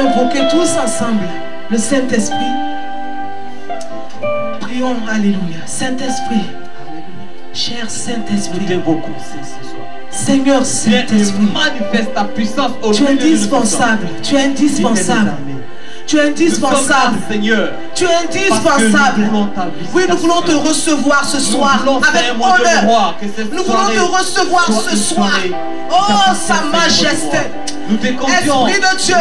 invoquer tous ensemble le Saint-Esprit. Prions, alléluia. Saint-Esprit, cher Saint-Esprit, Nous t'invoquons ce soir. Seigneur Saint-Esprit, Manifeste ta puissance au tu es milieu de nous. indispensable, tu es indispensable. Tu es indispensable. Seigneur. Tu es indispensable. Oui, nous voulons te recevoir ce soir avec honneur. Nous voulons te recevoir ce soir. Oh, sa majesté. Nous te confions. Esprit de Dieu.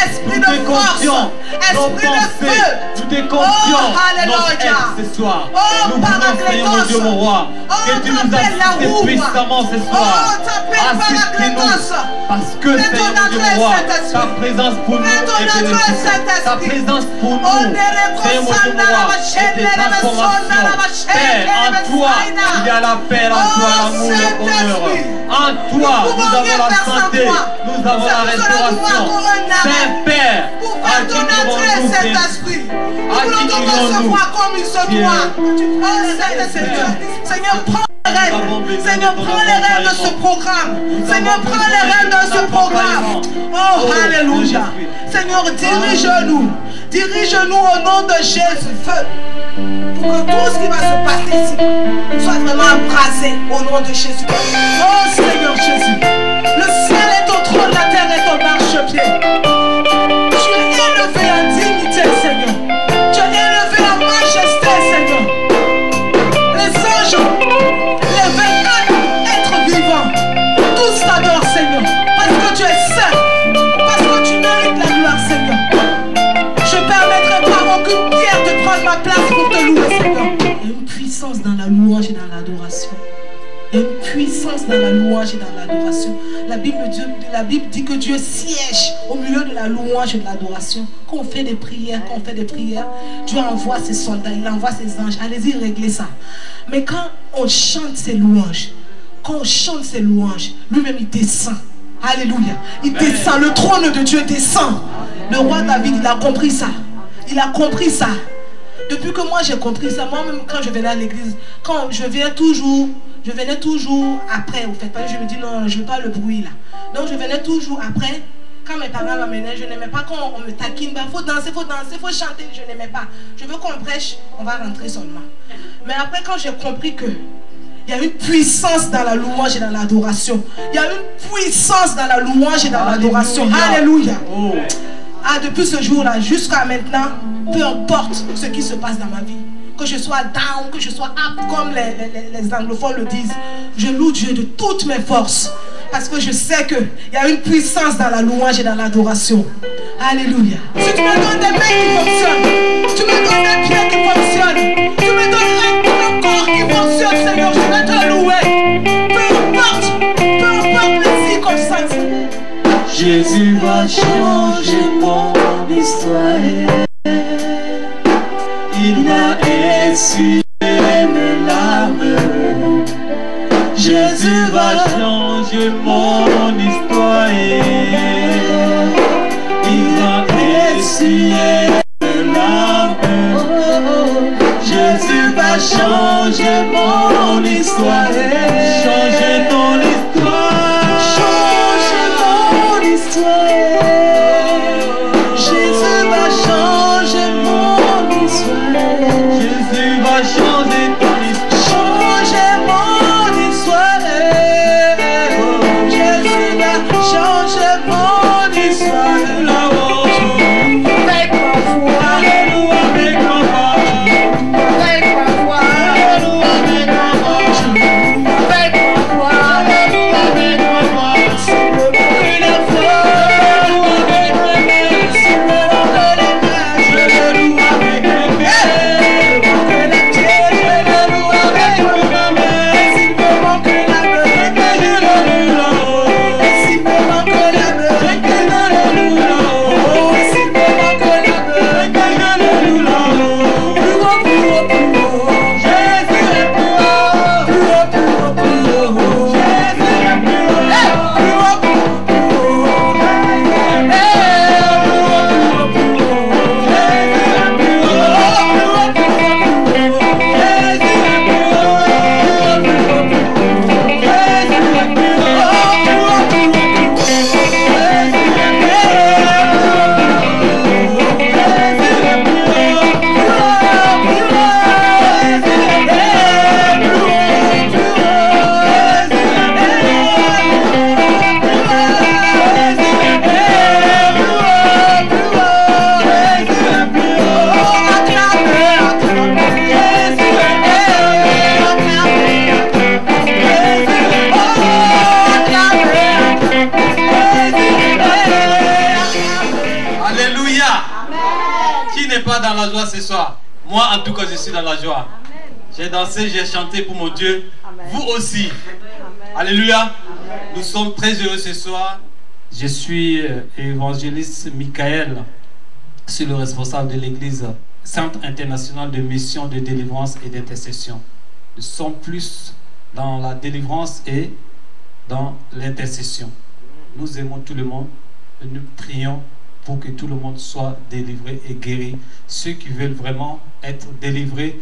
Esprit de force. Esprit de feu. Nous te confions. Oh, alléluia. Ce soir. Oh, Nous voulons, Seigneur Dieu, mon roi, que tu nous assistes puissamment ce soir. Assiste-nous. Parce que, Seigneur Dieu, mon roi, ta présence pour nous est bénéfique. Ta présence pour nous, Seigneur Dieu, mon roi, est des transformations. Père, en toi, il y a la paix, en toi, l'amour, le bonheur. En toi, nous avons la santé, nous avons la restauration. Saint-Père, à qui nous rendons Saint-Esprit, nous voulons te recevoir comme il se doit. Seigneur, prends les rênes. Seigneur, prends les rênes de ce programme. Seigneur, prends les rênes de ce programme. Oh, alléluia. Seigneur, dirige-nous. Dirige-nous au nom de Jésus. Feu. Pour que tout ce qui va se passer ici soit vraiment embrasé au nom de Jésus. Oh Seigneur Jésus, le ciel est ton trône, la terre est ton marchepied. Tu es élevé en dignité, Seigneur. Tu es élevé en majesté, Seigneur. Les anges, les 24 êtres vivants, tous t'adorent, Seigneur, parce que tu es saint, parce que tu mérites la gloire, Seigneur. Je ne permettrai par aucune pierre de prendre ma place pour te louer, Seigneur. Il y a une puissance dans la louange et dans l'adoration. Il y a une puissance dans la louange et dans l'adoration. La Bible dit que Dieu siège au milieu de la louange et de l'adoration. Quand on fait des prières, Dieu envoie ses soldats, il envoie ses anges. Allez-y, réglez ça. Mais quand on chante ses louanges, lui-même il descend. Alléluia. Il descend. Le trône de Dieu descend. Le roi David, il a compris ça. Il a compris ça. Depuis que moi j'ai compris ça, moi-même quand je venais à l'église, quand je venais toujours après, au fait, parce que je me dis non, je ne veux pas le bruit là. Donc je venais toujours après. Quand mes parents m'amenaient, je n'aimais pas quand on me taquine, il faut danser, il faut chanter, je n'aimais pas. Je veux qu'on prêche, on va rentrer seulement. Mais après quand j'ai compris que il y a une puissance dans la louange et dans l'adoration. Il y a une puissance dans la louange et dans l'adoration. Alléluia. Oh. Ah, depuis ce jour-là, jusqu'à maintenant, peu importe ce qui se passe dans ma vie, que je sois down, que je sois up, comme les anglophones le disent, je loue Dieu de toutes mes forces. Parce que je sais qu'il y a une puissance dans la louange et dans l'adoration. Alléluia. Si tu me donnes des mains qui fonctionnent, tu me donnes des pieds qui fonctionnent, tu me donnes un corps qui fonctionne, Seigneur, je vais te louer. Peu importe les circonstances. Jésus va changer mon histoire. Il m'a essuyé mes larmes. Jésus va changer mon histoire. Il m'a essuyé mes larmes. Jésus va changer mon histoire. Changer ton histoire. Changer mon histoire. Jésus va changer mon histoire. Jésus va changer ton histoire. Changer mon histoire. Jésus va changer mon histoire. Avec ma foi. Alléluia, avec ma foi. Avec ma foi. Alléluia, avec ma foi. la joie ce soir? Moi, en tout cas, je suis dans la joie. J'ai dansé, j'ai chanté pour mon Dieu. Vous aussi. Alléluia. Nous sommes très heureux ce soir. Je suis évangéliste Michael. Je suis le responsable de l'église Centre international de mission, de délivrance et d'intercession. Nous sommes plus dans la délivrance et dans l'intercession. Nous aimons tout le monde. Nous prions pour que tout le monde soit délivré et guéri. Ceux qui veulent vraiment être délivrés,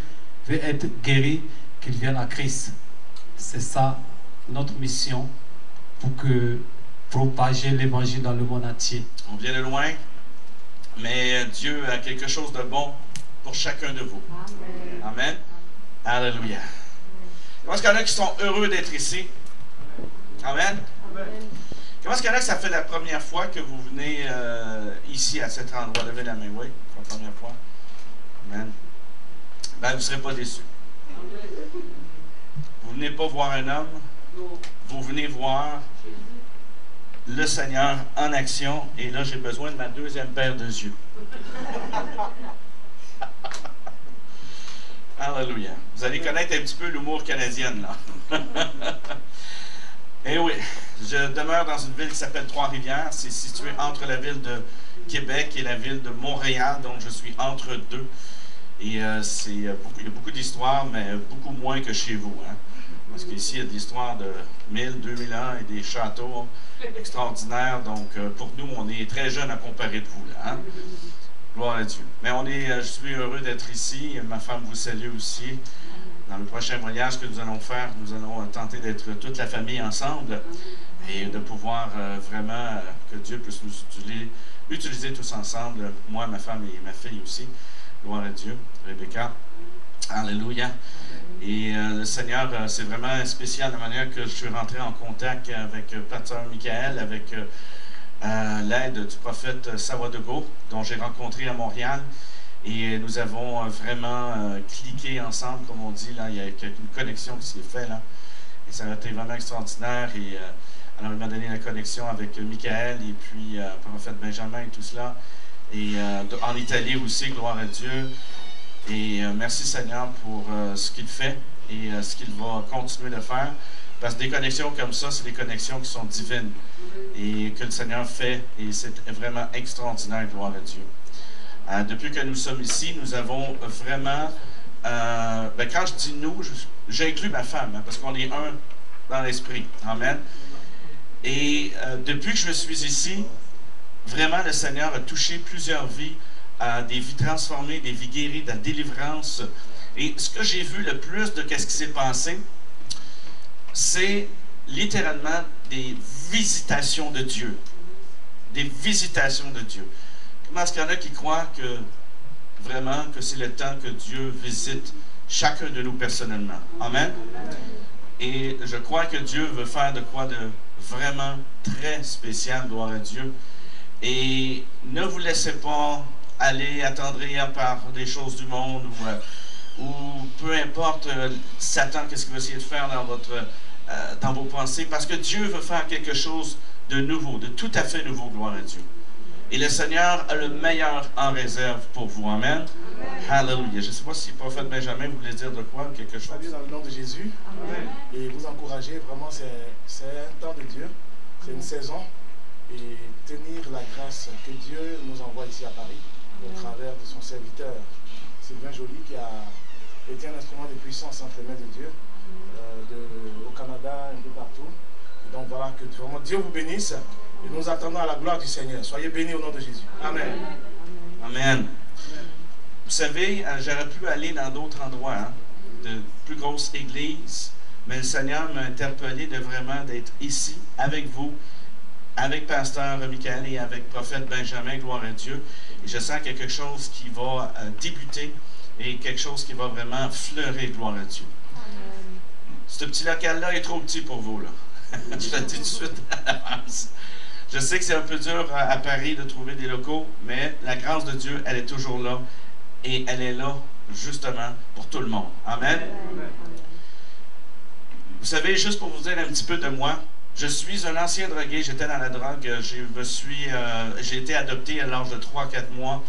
veulent être guéris, qu'ils viennent à Christ. C'est ça notre mission pour propager l'évangile dans le monde entier. On vient de loin, mais Dieu a quelque chose de bon pour chacun de vous. Amen. Alléluia. Comment est-ce qu'il y en a qui sont heureux d'être ici? Amen. Comment est-ce qu'il y en a que ça fait la première fois que vous venez ici à cet endroit? Levez la main, oui, pour la première fois. Amen. Ben, vous ne serez pas déçus. Vous ne venez pas voir un homme, vous venez voir le Seigneur en action. Et là, j'ai besoin de ma deuxième paire de yeux. Alléluia. Vous allez connaître un petit peu l'humour canadien, là. Eh oui, je demeure dans une ville qui s'appelle Trois-Rivières. C'est situé entre la ville de Québec et la ville de Montréal, donc je suis entre deux. Et il y a beaucoup d'histoires, mais beaucoup moins que chez vous. Hein? Parce qu'ici, il y a des histoires de 1000, 2000 ans et des châteaux extraordinaires. Donc, pour nous, on est très jeunes à comparer de vous. Là, hein? Gloire à Dieu. Mais je suis heureux d'être ici. Ma femme vous salue aussi. Dans le prochain voyage que nous allons faire, nous allons tenter d'être toute la famille ensemble et de pouvoir vraiment que Dieu puisse nous utiliser tous ensemble, moi, ma femme et ma fille aussi. Gloire à Dieu. Rebecca. Alléluia. Et le Seigneur, c'est vraiment spécial la manière que je suis rentré en contact avec Pasteur Michael, avec l'aide du prophète Sawadego, dont j'ai rencontré à Montréal. Et nous avons vraiment cliqué ensemble, comme on dit. Là, il y a une connexion qui s'est faite là. Et ça a été vraiment extraordinaire. Et alors, il m'a donné la connexion avec Michael et puis prophète Benjamin et tout cela. Et en Italie aussi, gloire à Dieu. Et merci Seigneur pour ce qu'il fait et ce qu'il va continuer de faire. Parce que des connexions comme ça, c'est des connexions qui sont divines. Et que le Seigneur fait. Et c'est vraiment extraordinaire, gloire à Dieu. Depuis que nous sommes ici, nous avons vraiment... quand je dis nous, j'inclus ma femme, hein, parce qu'on est un dans l'esprit. Amen. Et depuis que je suis ici, vraiment le Seigneur a touché plusieurs vies, des vies transformées, des vies guéries, de la délivrance. Et ce que j'ai vu le plus de ce qui s'est passé, c'est littéralement des visitations de Dieu. Des visitations de Dieu. Comment est-ce qu'il y en a qui croient que vraiment que c'est le temps que Dieu visite chacun de nous personnellement? Amen. Et je crois que Dieu veut faire de quoi de vraiment très spécial, gloire à Dieu. Et ne vous laissez pas aller attendrir par des choses du monde ou peu importe Satan, qu'est-ce qu'il va essayer de faire dans vos pensées, parce que Dieu veut faire quelque chose de nouveau, de tout à fait nouveau, gloire à Dieu. Et le Seigneur a le meilleur en réserve pour vous. Amen. Alléluia. Je ne sais pas si le prophète Benjamin voulait dire de quoi, quelque chose. Dans le nom de Jésus. Amen. Et vous encourager, vraiment, c'est un temps de Dieu. C'est une saison. Et tenir la grâce que Dieu nous envoie ici à Paris, au travers de son serviteur Sylvain Joly, qui a été un instrument de puissance entre les mains de Dieu, au Canada, un peu partout. Et donc voilà, que vraiment Dieu vous bénisse. Et nous attendons à la gloire du Seigneur. Soyez bénis au nom de Jésus. Amen. Amen. Vous savez, j'aurais pu aller dans d'autres endroits, hein, de plus grosses églises, mais le Seigneur m'a interpellé de vraiment d'être ici, avec vous, avec Pasteur Michael et avec Prophète Benjamin, gloire à Dieu. Et je sens qu'il y a quelque chose qui va débuter et quelque chose qui va vraiment fleurir, gloire à Dieu. Amen. Ce petit local-là est trop petit pour vous, là. Je le dis tout de suite à l'avance. Je sais que c'est un peu dur à Paris de trouver des locaux, mais la grâce de Dieu, elle est toujours là. Et elle est là, justement, pour tout le monde. Amen. Amen. Vous savez, juste pour vous dire un petit peu de moi, je suis un ancien drogué, j'étais dans la drogue, j'ai été adopté à l'âge de 3-4 mois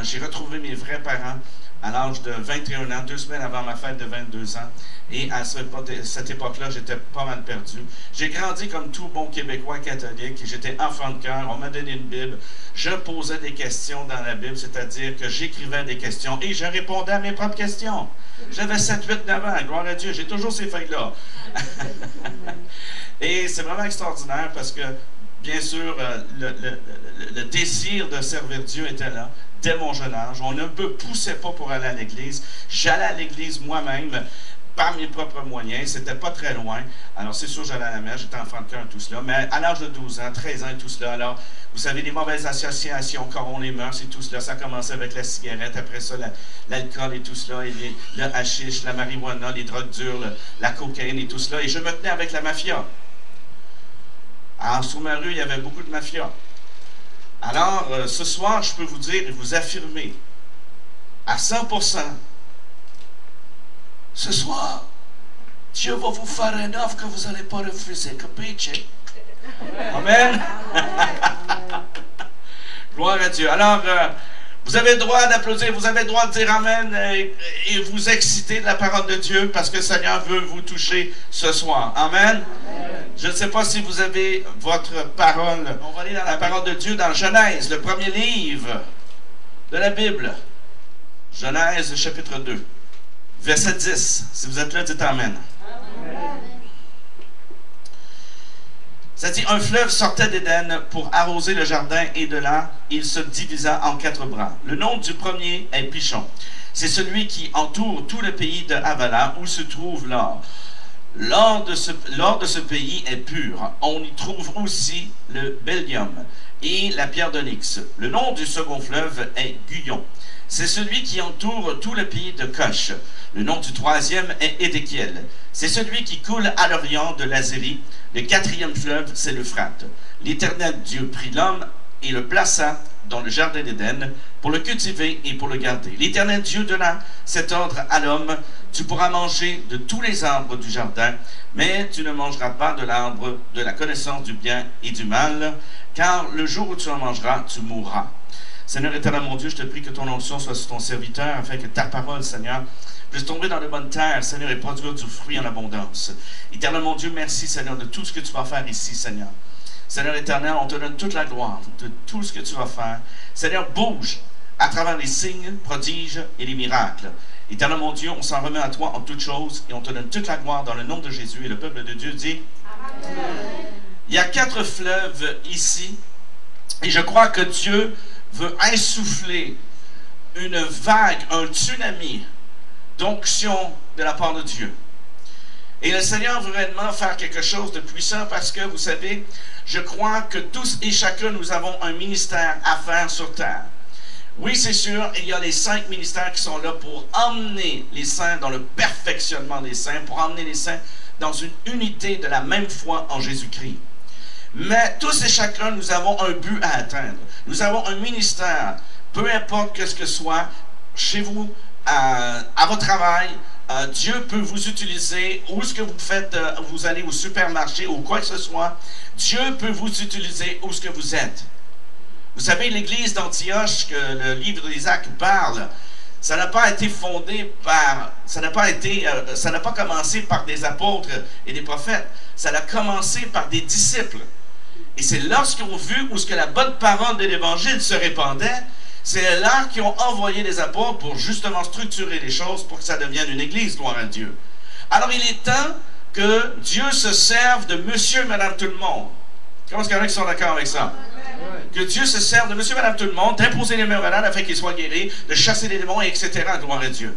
j'ai retrouvé mes vrais parents à l'âge de 21 ans, 2 semaines avant ma fête de 22 ans. Et à cette époque-là, j'étais pas mal perdu. J'ai grandi comme tout bon Québécois catholique. J'étais enfant de cœur. On m'a donné une Bible. Je posais des questions dans la Bible, c'est-à-dire que j'écrivais des questions et je répondais à mes propres questions. J'avais 7, 8, 9 ans. Gloire à Dieu. J'ai toujours ces feuilles-là. Et c'est vraiment extraordinaire parce que, bien sûr, le désir de servir Dieu était là. Dès mon jeune âge, on ne me poussait pas pour aller à l'église. J'allais à l'église moi-même par mes propres moyens. C'était pas très loin. Alors, c'est sûr, j'allais à la messe, j'étais enfant de cœur et tout cela. Mais à l'âge de 12 ans, 13 ans et tout cela, alors, vous savez, les mauvaises associations, quand les mœurs et tout cela, ça commençait avec la cigarette, après ça, l'alcool et tout cela, et le hashish, la marijuana, les drogues dures, la cocaïne et tout cela. Et je me tenais avec la mafia. Alors, sur ma rue, il y avait beaucoup de mafia. Alors, ce soir, je peux vous dire et vous affirmer à 100%, ce soir, Dieu va vous faire une offre que vous n'allez pas refuser. Capiche? Amen? Gloire à Dieu. Alors, vous avez le droit d'applaudir, vous avez le droit de dire Amen et vous exciter de la parole de Dieu parce que le Seigneur veut vous toucher ce soir. Amen? Je ne sais pas si vous avez votre parole. On va aller dans la parole de Dieu dans Genèse, le premier livre de la Bible. Genèse, chapitre 2, verset 10. Si vous êtes là, dites Amen. Ça dit, un fleuve sortait d'Éden pour arroser le jardin et de là, il se divisa en 4 bras. Le nom du premier est Pishon. C'est celui qui entoure tout le pays de Havilah où se trouve l'or. L'or de ce pays est pur. On y trouve aussi le bdellium et la pierre d'onyx. Le nom du second fleuve est Guyon. C'est celui qui entoure tout le pays de Cosh. Le nom du troisième est Édéchiel. C'est celui qui coule à l'orient de l'Azérie. Le 4e fleuve, c'est l'Euphrate. L'Éternel Dieu prit l'homme et le plaça dans le jardin d'Éden pour le cultiver et pour le garder. L'Éternel Dieu donna cet ordre à l'homme: tu pourras manger de tous les arbres du jardin, mais tu ne mangeras pas de l'arbre de la connaissance du bien et du mal, car le jour où tu en mangeras, tu mourras. Seigneur éternel, mon Dieu, je te prie que ton onction soit sur ton serviteur, afin que ta parole, Seigneur, puisse tomber dans de bonnes terres, Seigneur, et produire du fruit en abondance. Éternel, mon Dieu, merci, Seigneur, de tout ce que tu vas faire ici, Seigneur. Seigneur éternel, on te donne toute la gloire de tout ce que tu vas faire. Seigneur, bouge à travers les signes, prodiges et les miracles. Éternel, mon Dieu, on s'en remet à toi en toutes choses et on te donne toute la gloire dans le nom de Jésus. Et le peuple de Dieu dit Amen. Il y a 4 fleuves ici et je crois que Dieu veut insuffler une vague, un tsunami d'onction de la part de Dieu. Et le Seigneur veut réellement faire quelque chose de puissant parce que, vous savez, je crois que tous et chacun, nous avons un ministère à faire sur terre. Oui, c'est sûr, il y a les 5 ministères qui sont là pour emmener les saints dans le perfectionnement des saints, pour emmener les saints dans une unité de la même foi en Jésus-Christ. Mais tous et chacun, nous avons un but à atteindre. Nous avons un ministère, peu importe que ce que soit, chez vous, à votre travail, Dieu peut vous utiliser, où ce que vous faites, vous allez au supermarché ou quoi que ce soit, Dieu peut vous utiliser où ce que vous êtes. Vous savez, l'église d'Antioche, que le livre d'Isaac parle, ça n'a pas été fondé par, ça n'a pas commencé par des apôtres et des prophètes, ça a commencé par des disciples. Et c'est lorsqu'ils ont vu où ce que la bonne parole de l'évangile se répandait, c'est là qu'ils ont envoyé les apôtres pour justement structurer les choses pour que ça devienne une église, gloire à Dieu. Alors il est temps que Dieu se serve de monsieur et madame tout le monde. Comment est-ce qu'il y en a qui sont d'accord avec ça? Que Dieu se serve de monsieur et madame tout le monde, d'imposer les mains aux malades afin qu'ils soient guéris, de chasser les démons, etc. Gloire à Dieu.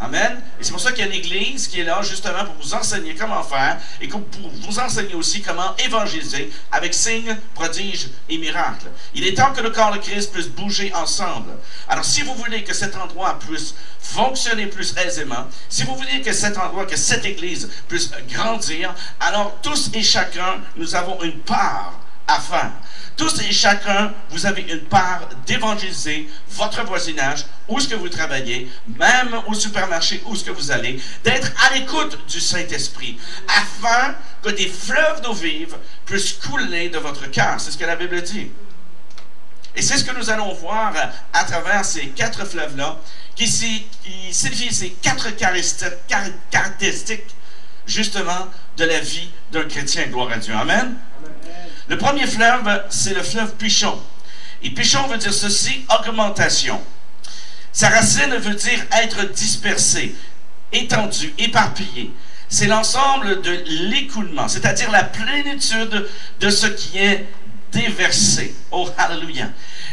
Amen. Et c'est pour ça qu'il y a une église qui est là justement pour vous enseigner comment faire et pour vous enseigner aussi comment évangéliser avec signes, prodiges et miracles. Il est temps que le corps de Christ puisse bouger ensemble. Alors si vous voulez que cet endroit puisse fonctionner plus aisément, si vous voulez que cet endroit, que cette église puisse grandir, alors tous et chacun, nous avons une part à faire. Tous et chacun, vous avez une part d'évangéliser votre voisinage, où est-ce que vous travaillez, même au supermarché, où est-ce que vous allez, d'être à l'écoute du Saint-Esprit, afin que des fleuves d'eau vive puissent couler de votre cœur. C'est ce que la Bible dit. Et c'est ce que nous allons voir à travers ces 4 fleuves-là, qui signifient ces 4 caractéristiques, justement, de la vie d'un chrétien. Gloire à Dieu. Amen. Amen. Le premier fleuve, c'est le fleuve Pishon. Et Pishon veut dire ceci, augmentation. Sa racine veut dire être dispersé, étendu, éparpillé. C'est l'ensemble de l'écoulement, c'est-à-dire la plénitude de ce qui est déversé. Oh, hallelujah.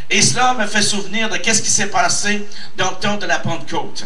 Et cela me fait souvenir de qu'est-ce qui s'est passé dans le temps de la Pentecôte.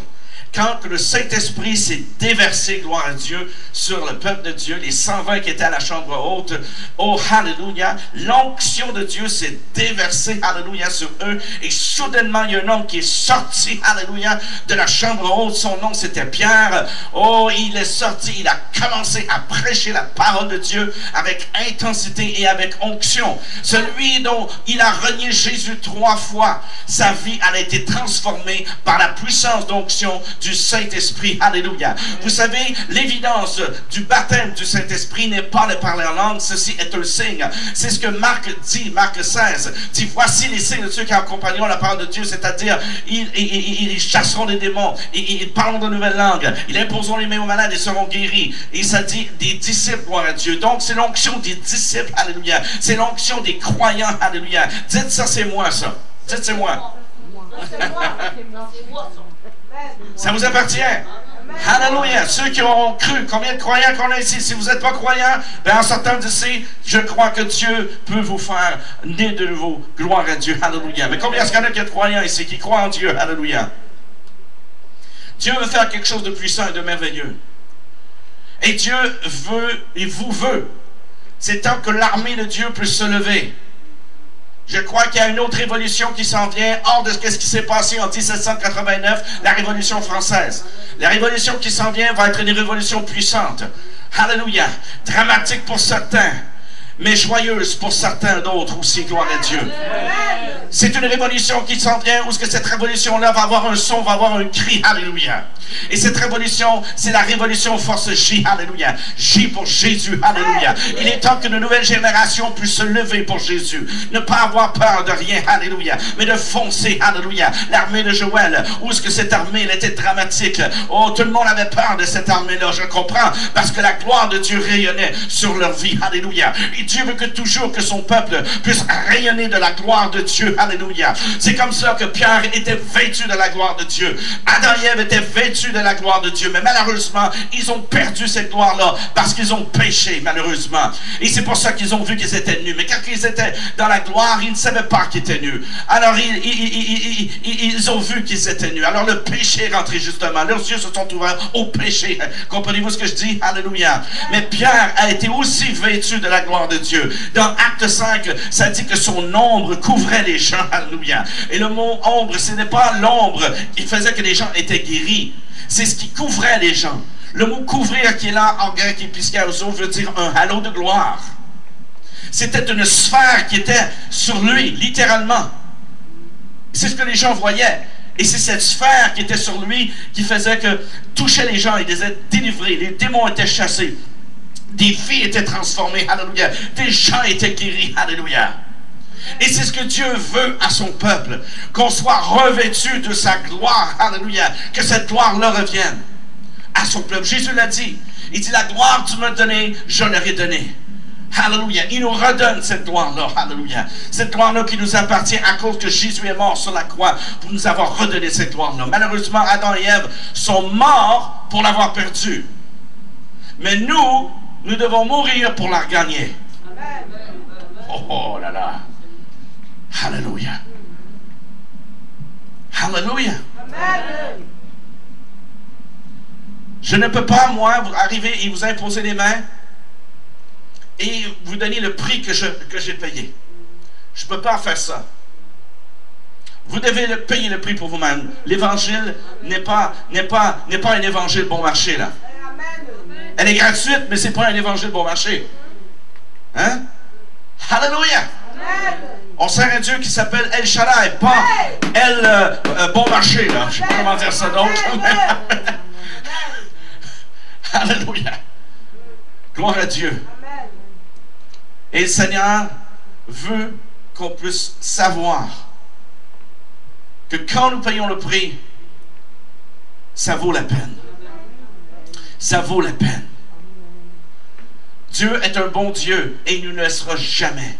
Quand le Saint-Esprit s'est déversé, gloire à Dieu, sur le peuple de Dieu, les 120 qui étaient à la chambre haute, oh, hallelujah, l'onction de Dieu s'est déversée, hallelujah, sur eux, et soudainement, il y a un homme qui est sorti, hallelujah, de la chambre haute, son nom c'était Pierre, oh, il est sorti, il a commencé à prêcher la parole de Dieu avec intensité et avec onction. Celui dont il a renié Jésus 3 fois, sa vie a été transformée par la puissance d'onction du Saint-Esprit. Alléluia. Vous savez, l'évidence du baptême du Saint-Esprit n'est pas de parler en langue. Ceci est un signe. C'est ce que Marc dit, Marc 16, dit, voici les signes de ceux qui accompagneront la parole de Dieu, c'est-à-dire, ils chasseront les démons, ils parleront de nouvelles langues, ils imposeront les mains aux malades et seront guéris. Et ça dit des disciples, gloire à Dieu. Donc, c'est l'onction des disciples, alléluia. C'est l'onction des croyants, alléluia. Dites ça, c'est moi, ça. Dites, c'est moi. Ça vous appartient. Alléluia. Ceux qui auront cru, combien de croyants qu'on a ici? Si vous n'êtes pas croyants, ben en sortant d'ici, je crois que Dieu peut vous faire naître de nouveau. Gloire à Dieu. Alléluia. Mais combien est-ce qu'il y en a qui sont croyants ici, qui croient en Dieu? Alléluia. Dieu veut faire quelque chose de puissant et de merveilleux. Et Dieu veut, et vous veut. C'est temps que l'armée de Dieu puisse se lever. Je crois qu'il y a une autre révolution qui s'en vient hors de ce qui s'est passé en 1789, la Révolution française. La révolution qui s'en vient va être une révolution puissante. Alléluia. Dramatique pour certains, mais joyeuse pour certains d'autres aussi, gloire à Dieu. C'est une révolution qui s'en vient, où ce que cette révolution-là va avoir un son, va avoir un cri, alléluia. Et cette révolution, c'est la révolution force J, alléluia. J pour Jésus, alléluia. Il est temps que de nouvelles générations puissent se lever pour Jésus. Ne pas avoir peur de rien, alléluia, mais de foncer, alléluia. L'armée de Joël, où est-ce que cette armée, elle était dramatique. Oh, tout le monde avait peur de cette armée-là, je comprends, parce que la gloire de Dieu rayonnait sur leur vie, alléluia. Et Dieu veut que toujours que son peuple puisse rayonner de la gloire de Dieu, alléluia. C'est comme ça que Pierre était vêtu de la gloire de Dieu. Adam et Ève étaient vêtus de la gloire de Dieu, mais malheureusement, ils ont perdu cette gloire-là parce qu'ils ont péché, malheureusement. Et c'est pour ça qu'ils ont vu qu'ils étaient nus. Mais quand ils étaient dans la gloire, ils ne savaient pas qu'ils étaient nus. Alors, ils ont vu qu'ils étaient nus. Alors, le péché est rentré justement. Leurs yeux se sont ouverts au péché. Comprenez-vous ce que je dis? Alléluia. Mais Pierre a été aussi vêtu de la gloire de Dieu. Dans Acte 5, ça dit que son ombre couvrait les gens. Alléluia. Et le mot ombre, ce n'est pas l'ombre qui faisait que les gens étaient guéris. C'est ce qui couvrait les gens. Le mot couvrir qui est là en grec épiskaioso veut dire un halo de gloire. C'était une sphère qui était sur lui, littéralement. C'est ce que les gens voyaient. Et c'est cette sphère qui était sur lui qui faisait que touchait les gens, ils étaient délivrés, les démons étaient chassés, des vies étaient transformées, alléluia, des gens étaient guéris, alléluia. Et c'est ce que Dieu veut à son peuple, qu'on soit revêtu de sa gloire, alléluia, que cette gloire-là revienne à son peuple. Jésus l'a dit, il dit, la gloire que tu m'as donnée, je leur ai donnée. Alléluia. Il nous redonne cette gloire-là. Alléluia. Cette gloire-là qui nous appartient à cause que Jésus est mort sur la croix pour nous avoir redonné cette gloire-là. Malheureusement, Adam et Ève sont morts pour l'avoir perdue. Mais nous devons mourir pour la regagner. Oh là là. Alléluia. Alléluia. Je ne peux pas, moi, arriver et vous imposer les mains et vous donner le prix que j'ai payé. Je ne peux pas faire ça. Vous devez payer le prix pour vous-même. L'évangile n'est pas un évangile bon marché, là. Elle est gratuite, mais ce n'est pas un évangile bon marché. Hein? Alléluia! On sert un Dieu qui s'appelle El Shaddai, pas El bon marché, là. Je ne sais pas comment dire ça d'autre. Alléluia! Gloire à Dieu. Et le Seigneur veut qu'on puisse savoir que quand nous payons le prix, ça vaut la peine. Ça vaut la peine. Dieu est un bon Dieu et il ne nous laissera jamais.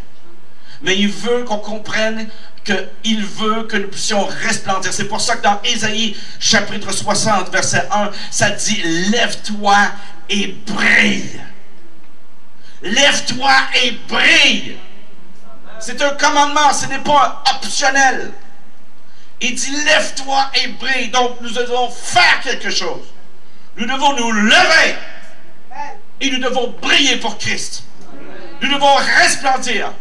Mais il veut qu'on comprenne qu'il veut que nous puissions resplendir. C'est pour ça que dans Ésaïe, chapitre 60, verset 1, ça dit « Lève-toi et brille. » Lève-toi et brille. C'est un commandement, ce n'est pas optionnel. Il dit « Lève-toi et brille. » Donc nous devons faire quelque chose. Nous devons nous lever. Et nous devons briller pour Christ. Nous devons resplendir.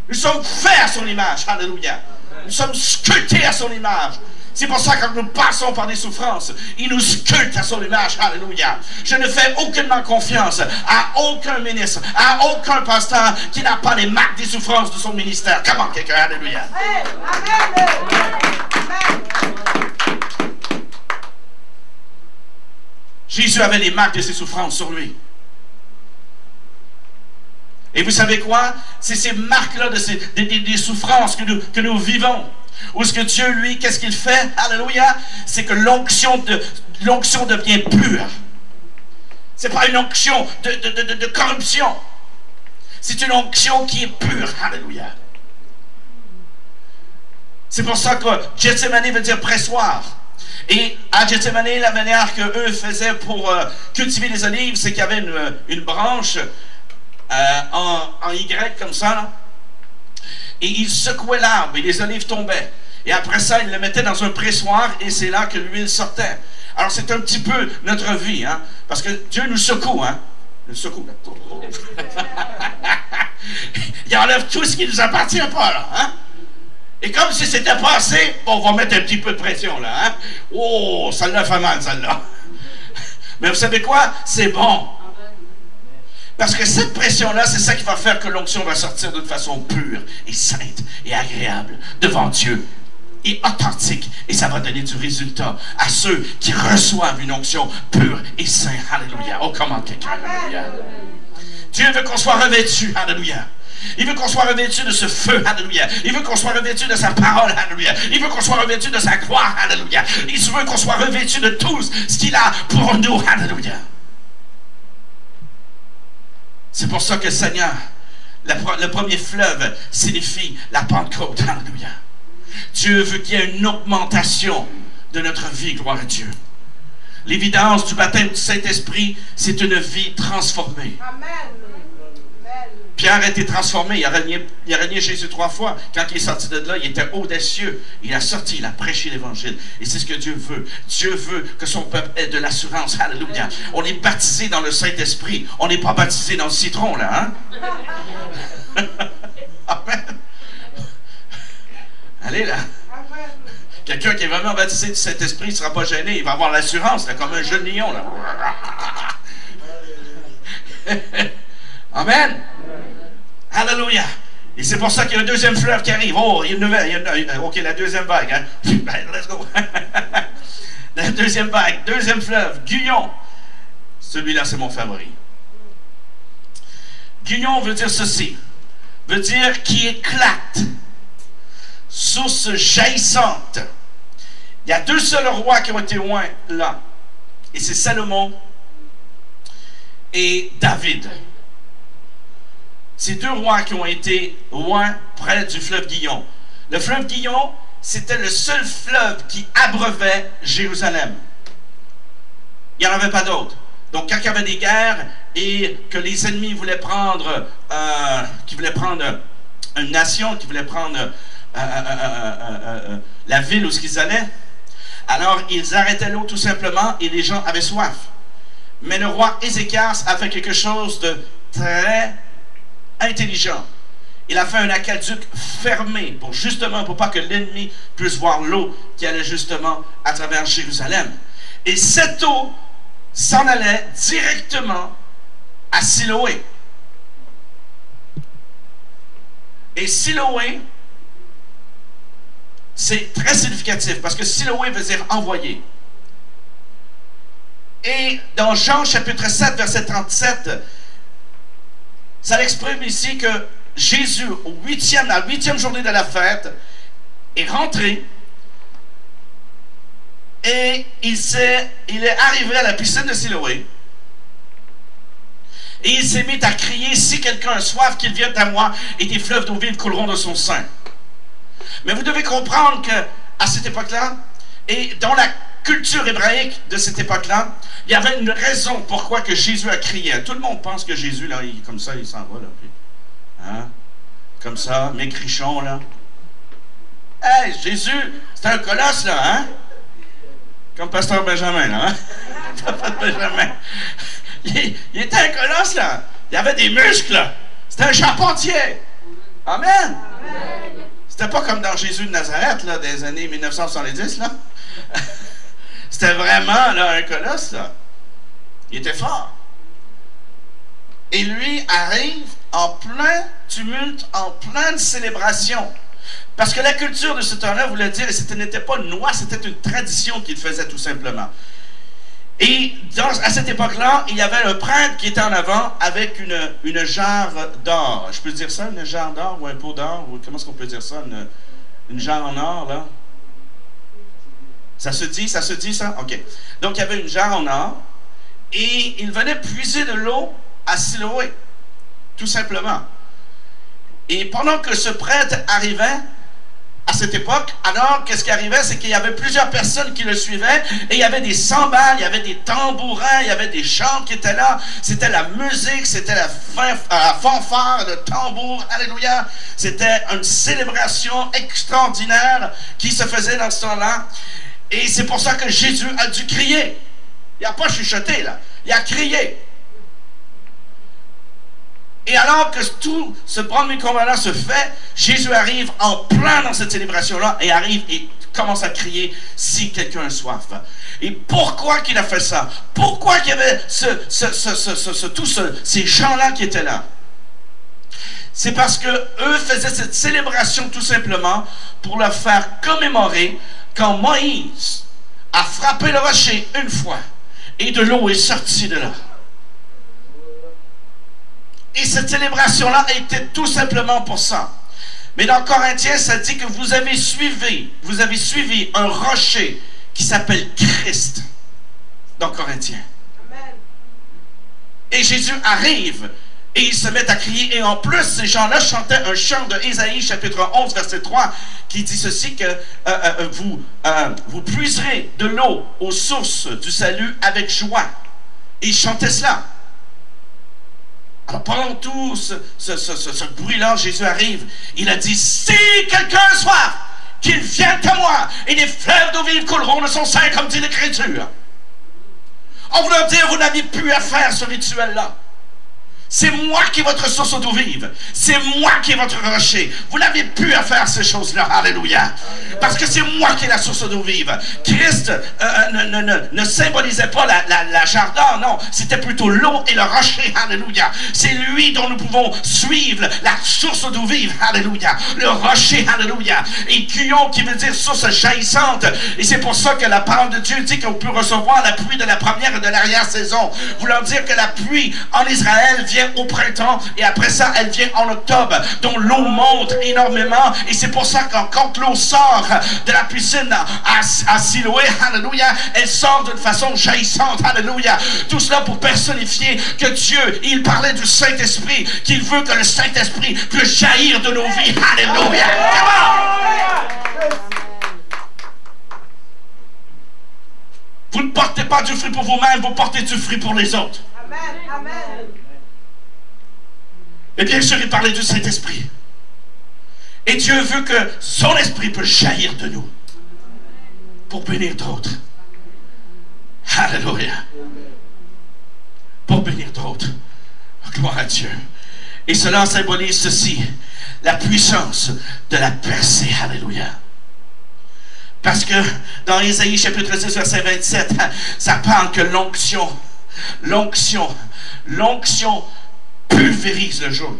Nous sommes faits à son image. Alléluia. Nous sommes sculptés à son image. C'est pour ça que quand nous passons par des souffrances, il nous sculpte à son image. Alléluia. Je ne fais aucunement confiance à aucun ministre, à aucun pasteur qui n'a pas les marques des souffrances de son ministère. Comment quelqu'un? Alléluia. Jésus avait les marques de ses souffrances sur lui. Et vous savez quoi? C'est ces marques-là des souffrances que nous vivons. Où est-ce que Dieu, lui, qu'est-ce qu'il fait? Alléluia! C'est que l'onction devient pure. Ce n'est pas une onction de corruption. C'est une onction qui est pure. Alléluia! C'est pour ça que Gethsemane veut dire pressoir. Et à Gethsemane, la manière qu'eux faisaient pour cultiver les olives, c'est qu'il y avait une branche en Y comme ça, là. Et il secouait l'arbre et les olives tombaient. Et après ça, il le mettait dans un pressoir et c'est là que l'huile sortait. Alors c'est un petit peu notre vie, hein, parce que Dieu nous secoue, hein. Il nous secoue. Il enlève tout ce qui ne nous appartient pas, là, hein. Et comme si c'était pas assez, on va mettre un petit peu de pression, là, hein. Oh, ça l'a fait mal, celle-là. Mais vous savez quoi? C'est bon. Parce que cette pression-là, c'est ça qui va faire que l'onction va sortir d'une façon pure et sainte et agréable devant Dieu et authentique. Et ça va donner du résultat à ceux qui reçoivent une onction pure et sainte. Alléluia. Oh, comment quelqu'un. Alléluia. Dieu veut qu'on soit revêtu. Alléluia. Il veut qu'on soit revêtu de ce feu. Alléluia. Il veut qu'on soit revêtu de sa parole. Alléluia. Il veut qu'on soit revêtu de sa gloire. Alléluia. Il veut qu'on soit revêtu de tout ce qu'il a pour nous. Alléluia. C'est pour ça que Seigneur, le premier fleuve signifie la Pentecôte. Alléluia. Dieu veut qu'il y ait une augmentation de notre vie, gloire à Dieu. L'évidence du baptême du Saint-Esprit, c'est une vie transformée. Amen. Pierre a été transformé, il a régné Jésus 3 fois. Quand il est sorti de là, il était audacieux. Il a sorti, il a prêché l'évangile. Et c'est ce que Dieu veut. Dieu veut que son peuple ait de l'assurance. Alléluia. On est baptisé dans le Saint-Esprit. On n'est pas baptisé dans le citron, là, hein? Amen. Allez, là. Quelqu'un qui est vraiment baptisé du Saint-Esprit ne sera pas gêné. Il va avoir l'assurance, là, comme un jeune lion, là. Amen. Alléluia. Et c'est pour ça qu'il y a un deuxième fleuve qui arrive. Oh, il y a une nouvelle. Ok, la deuxième vague. Hein? Let's go. La deuxième vague. Deuxième fleuve. Guyon. Celui-là, c'est mon favori. Guyon veut dire ceci. Veut dire qui éclate. Source jaillissante. Il y a deux seuls rois qui ont été loin là. Et c'est Salomon et David. Ces deux rois qui ont été loin près du fleuve Guyon. Le fleuve Guyon, c'était le seul fleuve qui abreuvait Jérusalem. Il n'y en avait pas d'autre. Donc quand il y avait des guerres et que les ennemis voulaient prendre, une nation, qui voulait prendre la ville où ils allaient, alors ils arrêtaient l'eau tout simplement et les gens avaient soif. Mais le roi Ézéchias a fait quelque chose de très intelligent. Il a fait un aqueduc fermé pour pas que l'ennemi puisse voir l'eau qui allait justement à travers Jérusalem. Et cette eau s'en allait directement à Siloé. Et Siloé, c'est très significatif parce que Siloé veut dire envoyé. Et dans Jean chapitre 7 verset 37, ça exprime ici que Jésus, la huitième journée de la fête, est rentré Et il est arrivé à la piscine de Siloé. Et il s'est mis à crier, si quelqu'un a soif, qu'il vienne à moi, et des fleuves d'eau vive couleront de son sein. Mais vous devez comprendre qu'à cette époque-là, et dans la culture hébraïque de cette époque-là, il y avait une raison pourquoi que Jésus a crié. Tout le monde pense que Jésus, là, comme ça, il s'en va, là. Hein? Comme ça, maigrichon, là. Hey, Jésus, c'est un colosse, là, hein? Comme Pasteur Benjamin, là, hein? Papa de Benjamin. Il était un colosse, là. Il y avait des muscles, là. C'était un charpentier. Amen. C'était pas comme dans Jésus de Nazareth, là, des années 1970, là. C'était vraiment, là, un colosse, là. Il était fort. Et lui arrive en plein tumulte, en pleine célébration. Parce que la culture de ce temps-là voulait dire, et ce n'était pas une loi, c'était une tradition qu'il faisait tout simplement. Et à cette époque-là, il y avait un prêtre qui était en avant avec une jarre d'or. Je peux dire ça, une jarre d'or ou un pot d'or? Ou comment est-ce qu'on peut dire ça? Une jarre en or, là? Ça se dit, ça? OK. Donc, il y avait une jarre en or et il venait puiser de l'eau à Siloé, tout simplement. Et pendant que ce prêtre arrivait, à cette époque, alors, qu'est-ce qui arrivait? C'est qu'il y avait plusieurs personnes qui le suivaient, et il y avait des cymbales, il y avait des tambourins, il y avait des chants qui étaient là. C'était la musique, c'était la fanfare, le tambour, alléluia. C'était une célébration extraordinaire qui se faisait dans ce temps-là. Et c'est pour ça que Jésus a dû crier. Il n'a pas chuchoté, là. Il a crié. Et alors que tout ce branle-bas-combat-là se fait, Jésus arrive en plein dans cette célébration-là et arrive et commence à crier si quelqu'un a soif. Et pourquoi qu'il a fait ça? Pourquoi qu'il y avait ces gens-là qui étaient là? C'est parce que eux faisaient cette célébration tout simplement pour leur faire commémorer quand Moïse a frappé le rocher une fois et de l'eau est sortie de là. Et cette célébration-là était tout simplement pour ça. Mais dans Corinthiens, ça dit que vous avez suivi un rocher qui s'appelle Christ. Dans Corinthiens. Amen. Et Jésus arrive et ils se mettent à crier. Et en plus, ces gens-là chantaient un chant de Ésaïe, chapitre 11, verset 3, qui dit ceci, que vous puiserez de l'eau aux sources du salut avec joie. Et ils chantaient cela. Alors pendant tout ce bruit-là, Jésus arrive. Il a dit, si quelqu'un a soif, qu'il vienne à moi, et des fleuves d'eau vive couleront de son sein, comme dit l'Écriture. On vous leur dit, vous n'avez plus à faire ce rituel-là. C'est moi qui est votre source d'eau vive. C'est moi qui est votre rocher. Vous n'avez plus à faire ces choses-là. Alléluia. Parce que c'est moi qui est la source d'eau vive. Christ ne symbolisait pas la jarre d'or, non. C'était plutôt l'eau et le rocher. Alléluia. C'est lui dont nous pouvons suivre la source d'eau vive. Alléluia. Le rocher. Alléluia. Et Kion qui veut dire source jaillissante. Et c'est pour ça que la parole de Dieu dit qu'on peut recevoir la pluie de la première et de l'arrière-saison. Voulant dire que la pluie en Israël vient au printemps et après ça elle vient en octobre, dont l'eau monte énormément, et c'est pour ça que quand l'eau sort de la piscine à Siloé, alléluia, elle sort d'une façon jaillissante, alléluia. Tout cela pour personnifier que Dieu, il parlait du Saint-Esprit, qu'il veut que le Saint-Esprit puisse jaillir de nos vies, alléluia. Vous ne portez pas du fruit pour vous-même, vous portez du fruit pour les autres. Amen. Amen. Et bien sûr, il parlait du Saint-Esprit. Et Dieu veut que son esprit peut jaillir de nous pour bénir d'autres. Alléluia. Pour bénir d'autres. Gloire à Dieu. Et cela symbolise ceci, la puissance de la percée. Alléluia. Parce que dans Ésaïe chapitre 10 verset 27, ça parle que l'onction pulvérise le joug.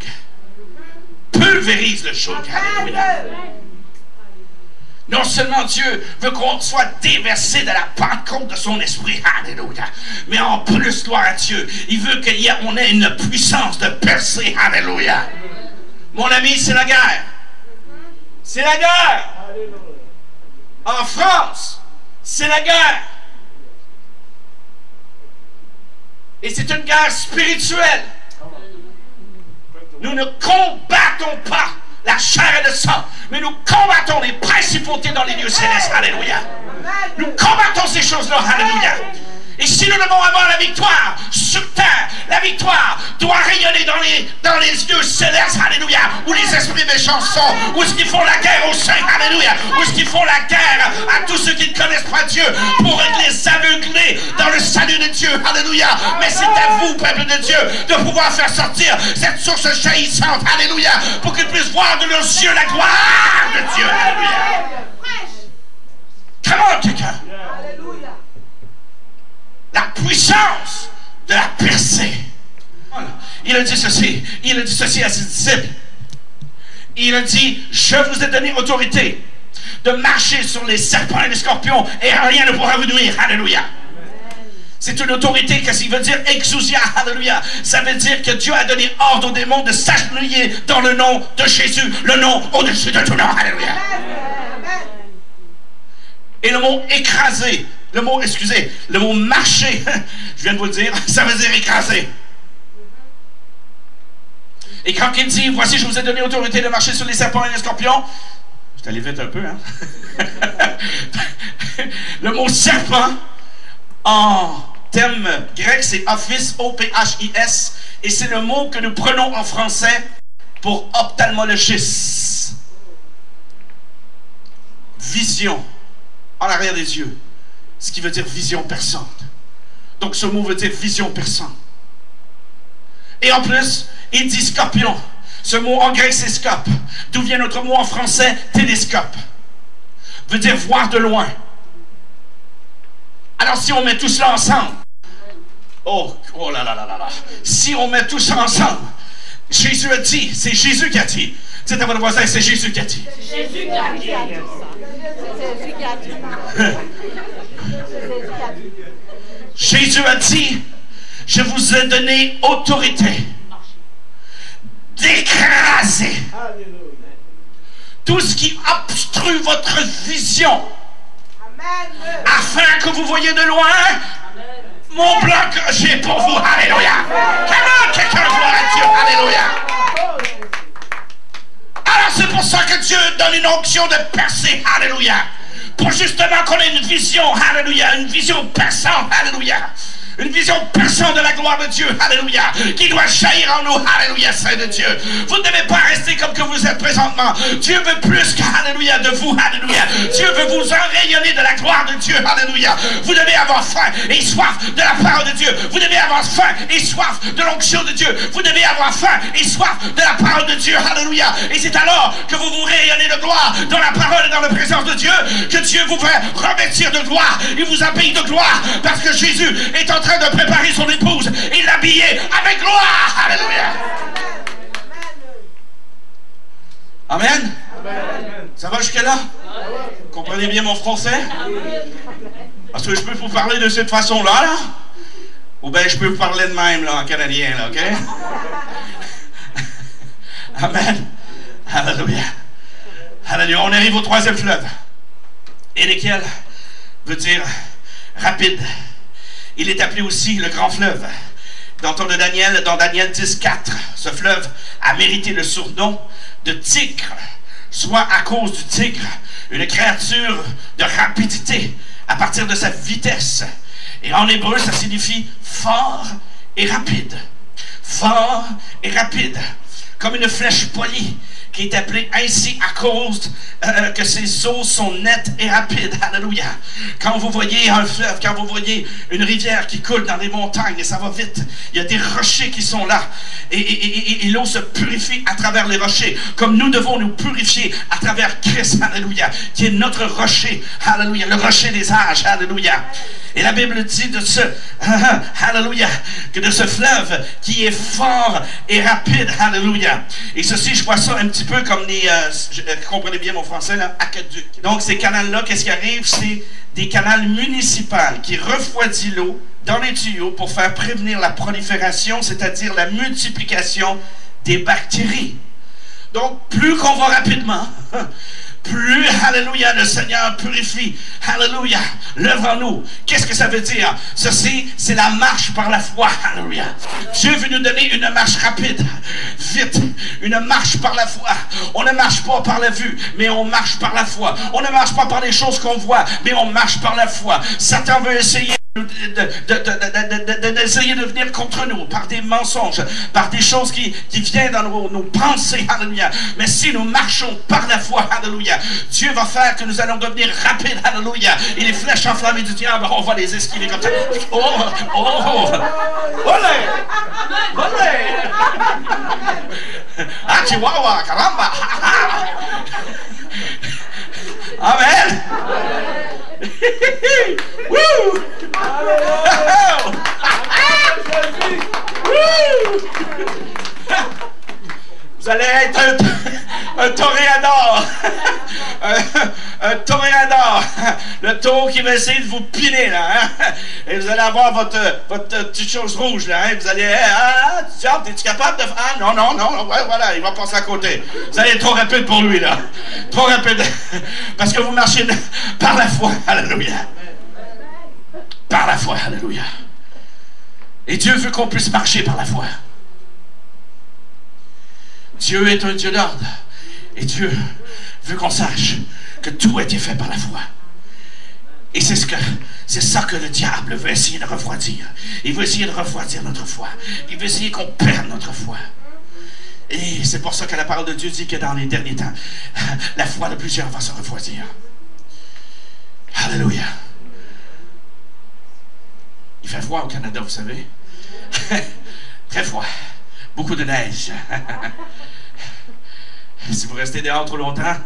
Pulvérise le joug. Alléluia. Non seulement Dieu veut qu'on soit déversé de la Pentecôte de son esprit. Alléluia. Mais en plus, gloire à Dieu, il veut qu'on ait une puissance de percée. Alléluia. Mon ami, c'est la guerre. C'est la guerre. En France, C'est la guerre. Et c'est une guerre spirituelle. Nous ne combattons pas la chair et le sang, mais nous combattons les principautés dans les lieux célestes. Alléluia. Nous combattons ces choses-là. Alléluia. Et si nous devons avoir la victoire sur terre, la victoire doit rayonner dans les lieux célestes, alléluia, où les esprits méchants sont, où est-ce qu'ils font la guerre aux saints, alléluia, où est-ce qu'ils font la guerre à tous ceux qui ne connaissent pas Dieu, pour les aveugler dans le salut de Dieu, alléluia. Mais c'est à vous, peuple de Dieu, de pouvoir faire sortir cette source jaillissante, alléluia, pour qu'ils puissent voir de leurs yeux la gloire de Dieu, alléluia. Comment quelqu'un? La puissance de la percée. Il a dit ceci à ses disciples. Il a dit, je vous ai donné autorité de marcher sur les serpents et les scorpions et rien ne pourra vous nuire. Alléluia. C'est une autorité, qu'est-ce qu'il veut dire? Exousia, alléluia. Ça veut dire que Dieu a donné ordre aux démons de s'agenouiller dans le nom de Jésus, le nom au-dessus de tout nom. Alléluia. Et le mot écraser, le mot marcher, je viens de vous le dire, ça veut dire écraser. Et quand il dit, voici je vous ai donné autorité de marcher sur les serpents et les scorpions, je suis allé vite un peu, hein? Le mot serpent, en termes grecs, c'est ophis, O-P-H-I-S, et c'est le mot que nous prenons en français pour ophtalmologiste. Vision en arrière des yeux, ce qui veut dire vision perçante. Donc ce mot veut dire vision perçante. Et en plus, il dit scorpion. Ce mot en grec c'est scope. D'où vient notre mot en français télescope? Veut dire voir de loin. Alors si on met tout cela ensemble, oh là là là là là, si on met tout ça ensemble, Jésus a dit, c'est Jésus qui a dit. Dites à votre voisin, c'est Jésus qui a dit. C'est Jésus qui a dit. Jésus a dit, je vous ai donné autorité d'écraser tout ce qui obstrue votre vision, afin que vous voyez de loin mon bloc que j'ai pour vous. Alléluia. Comment quelqu'un gloire à Dieu? Alléluia. Alors c'est pour ça que Dieu donne une onction de percée. Alléluia. Pour justement qu'on ait une vision, alléluia, une vision perçante, alléluia. Une vision perçante de la gloire de Dieu, alléluia, qui doit jaillir en nous, alléluia, Saint de Dieu. Vous ne devez pas rester comme que vous êtes présentement. Dieu veut plus qu'alléluia de vous, alléluia. Dieu veut vous enrayonner de la gloire de Dieu, alléluia. Vous devez avoir faim et soif de la parole de Dieu. Vous devez avoir faim et soif de l'onction de Dieu. Vous devez avoir faim et soif de la parole de Dieu, alléluia. Et c'est alors que vous vous rayonnez de gloire dans la parole et dans la présence de Dieu, que Dieu vous fait revêtir de gloire. Il vous habille de gloire parce que Jésus est en train de préparer son épouse et l'habiller avec gloire. Alléluia. Amen. Amen. Ça va jusqu'à là? Vous comprenez bien mon français? Parce que je peux vous parler de cette façon-là, là? Ou bien je peux vous parler de même, là, en canadien, là, ok? Amen. Alléluia. Alléluia. On arrive au troisième fleuve. Et lequel veut dire rapide. Il est appelé aussi le grand fleuve. Dans le temps de Daniel, dans Daniel 10:4, ce fleuve a mérité le surnom de tigre, soit à cause du tigre, une créature de rapidité à partir de sa vitesse. Et en hébreu, ça signifie fort et rapide. Fort et rapide. Comme une flèche polie qui est appelée ainsi à cause que ses eaux sont nettes et rapides. Alléluia. Quand vous voyez un fleuve, quand vous voyez une rivière qui coule dans les montagnes et ça va vite, il y a des rochers qui sont là et l'eau se purifie à travers les rochers, comme nous devons nous purifier à travers Christ, alléluia, qui est notre rocher, alléluia, le rocher des âges, alléluia. Et la Bible dit de ce, alléluia, que de ce fleuve qui est fort et rapide, alléluia. Et ceci, je vois ça un petit peu comme des, comprenez bien mon français, là, aqueducs. Donc ces canals-là, qu'est-ce qui arrive? C'est des canals municipaux qui refroidissent l'eau dans les tuyaux pour faire prévenir la prolifération, c'est-à-dire la multiplication des bactéries. Donc plus qu'on va rapidement, Plus, alléluia, le Seigneur purifie, alléluia, l'œuvre en nous. Qu'est-ce que ça veut dire? Ceci, c'est la marche par la foi, alléluia. Dieu veut nous donner une marche rapide, vite, une marche par la foi. On ne marche pas par la vue, mais on marche par la foi. On ne marche pas par les choses qu'on voit, mais on marche par la foi. Satan veut essayer d'essayer de venir contre nous par des mensonges, par des choses qui viennent dans nos pensées, alléluia. Mais si nous marchons par la foi, alléluia, Dieu va faire que nous allons devenir rapides, alléluia. Et les flèches enflammées du diable, on va les esquiver comme ça. Oh, oh, oh. Olé, olé. Ah, chihuahua, caramba. Amen. Woo! Vous allez être un toréador. Un toréador. Le taureau qui va essayer de vous piler, là. Hein? Et vous allez avoir votre petite chose rouge, là. Hein? Vous allez... es-tu capable de... Ah, non, non, non. Ouais, voilà, il va passer à côté. Vous allez être trop rapide pour lui, là. Trop rapide. Parce que vous marchez par la foi. Alléluia. Par la foi. Alléluia. Et Dieu veut qu'on puisse marcher par la foi. Dieu est un Dieu d'ordre. Et Dieu veut qu'on sache que tout a été fait par la foi. Et c'est ça que le diable veut essayer de refroidir. Il veut essayer de refroidir notre foi. Il veut essayer qu'on perde notre foi. Et c'est pour ça que la parole de Dieu dit que dans les derniers temps, la foi de plusieurs va se refroidir. Alléluia. Il fait froid au Canada, vous savez. Très froid. Beaucoup de neige. Si vous restez dehors trop longtemps,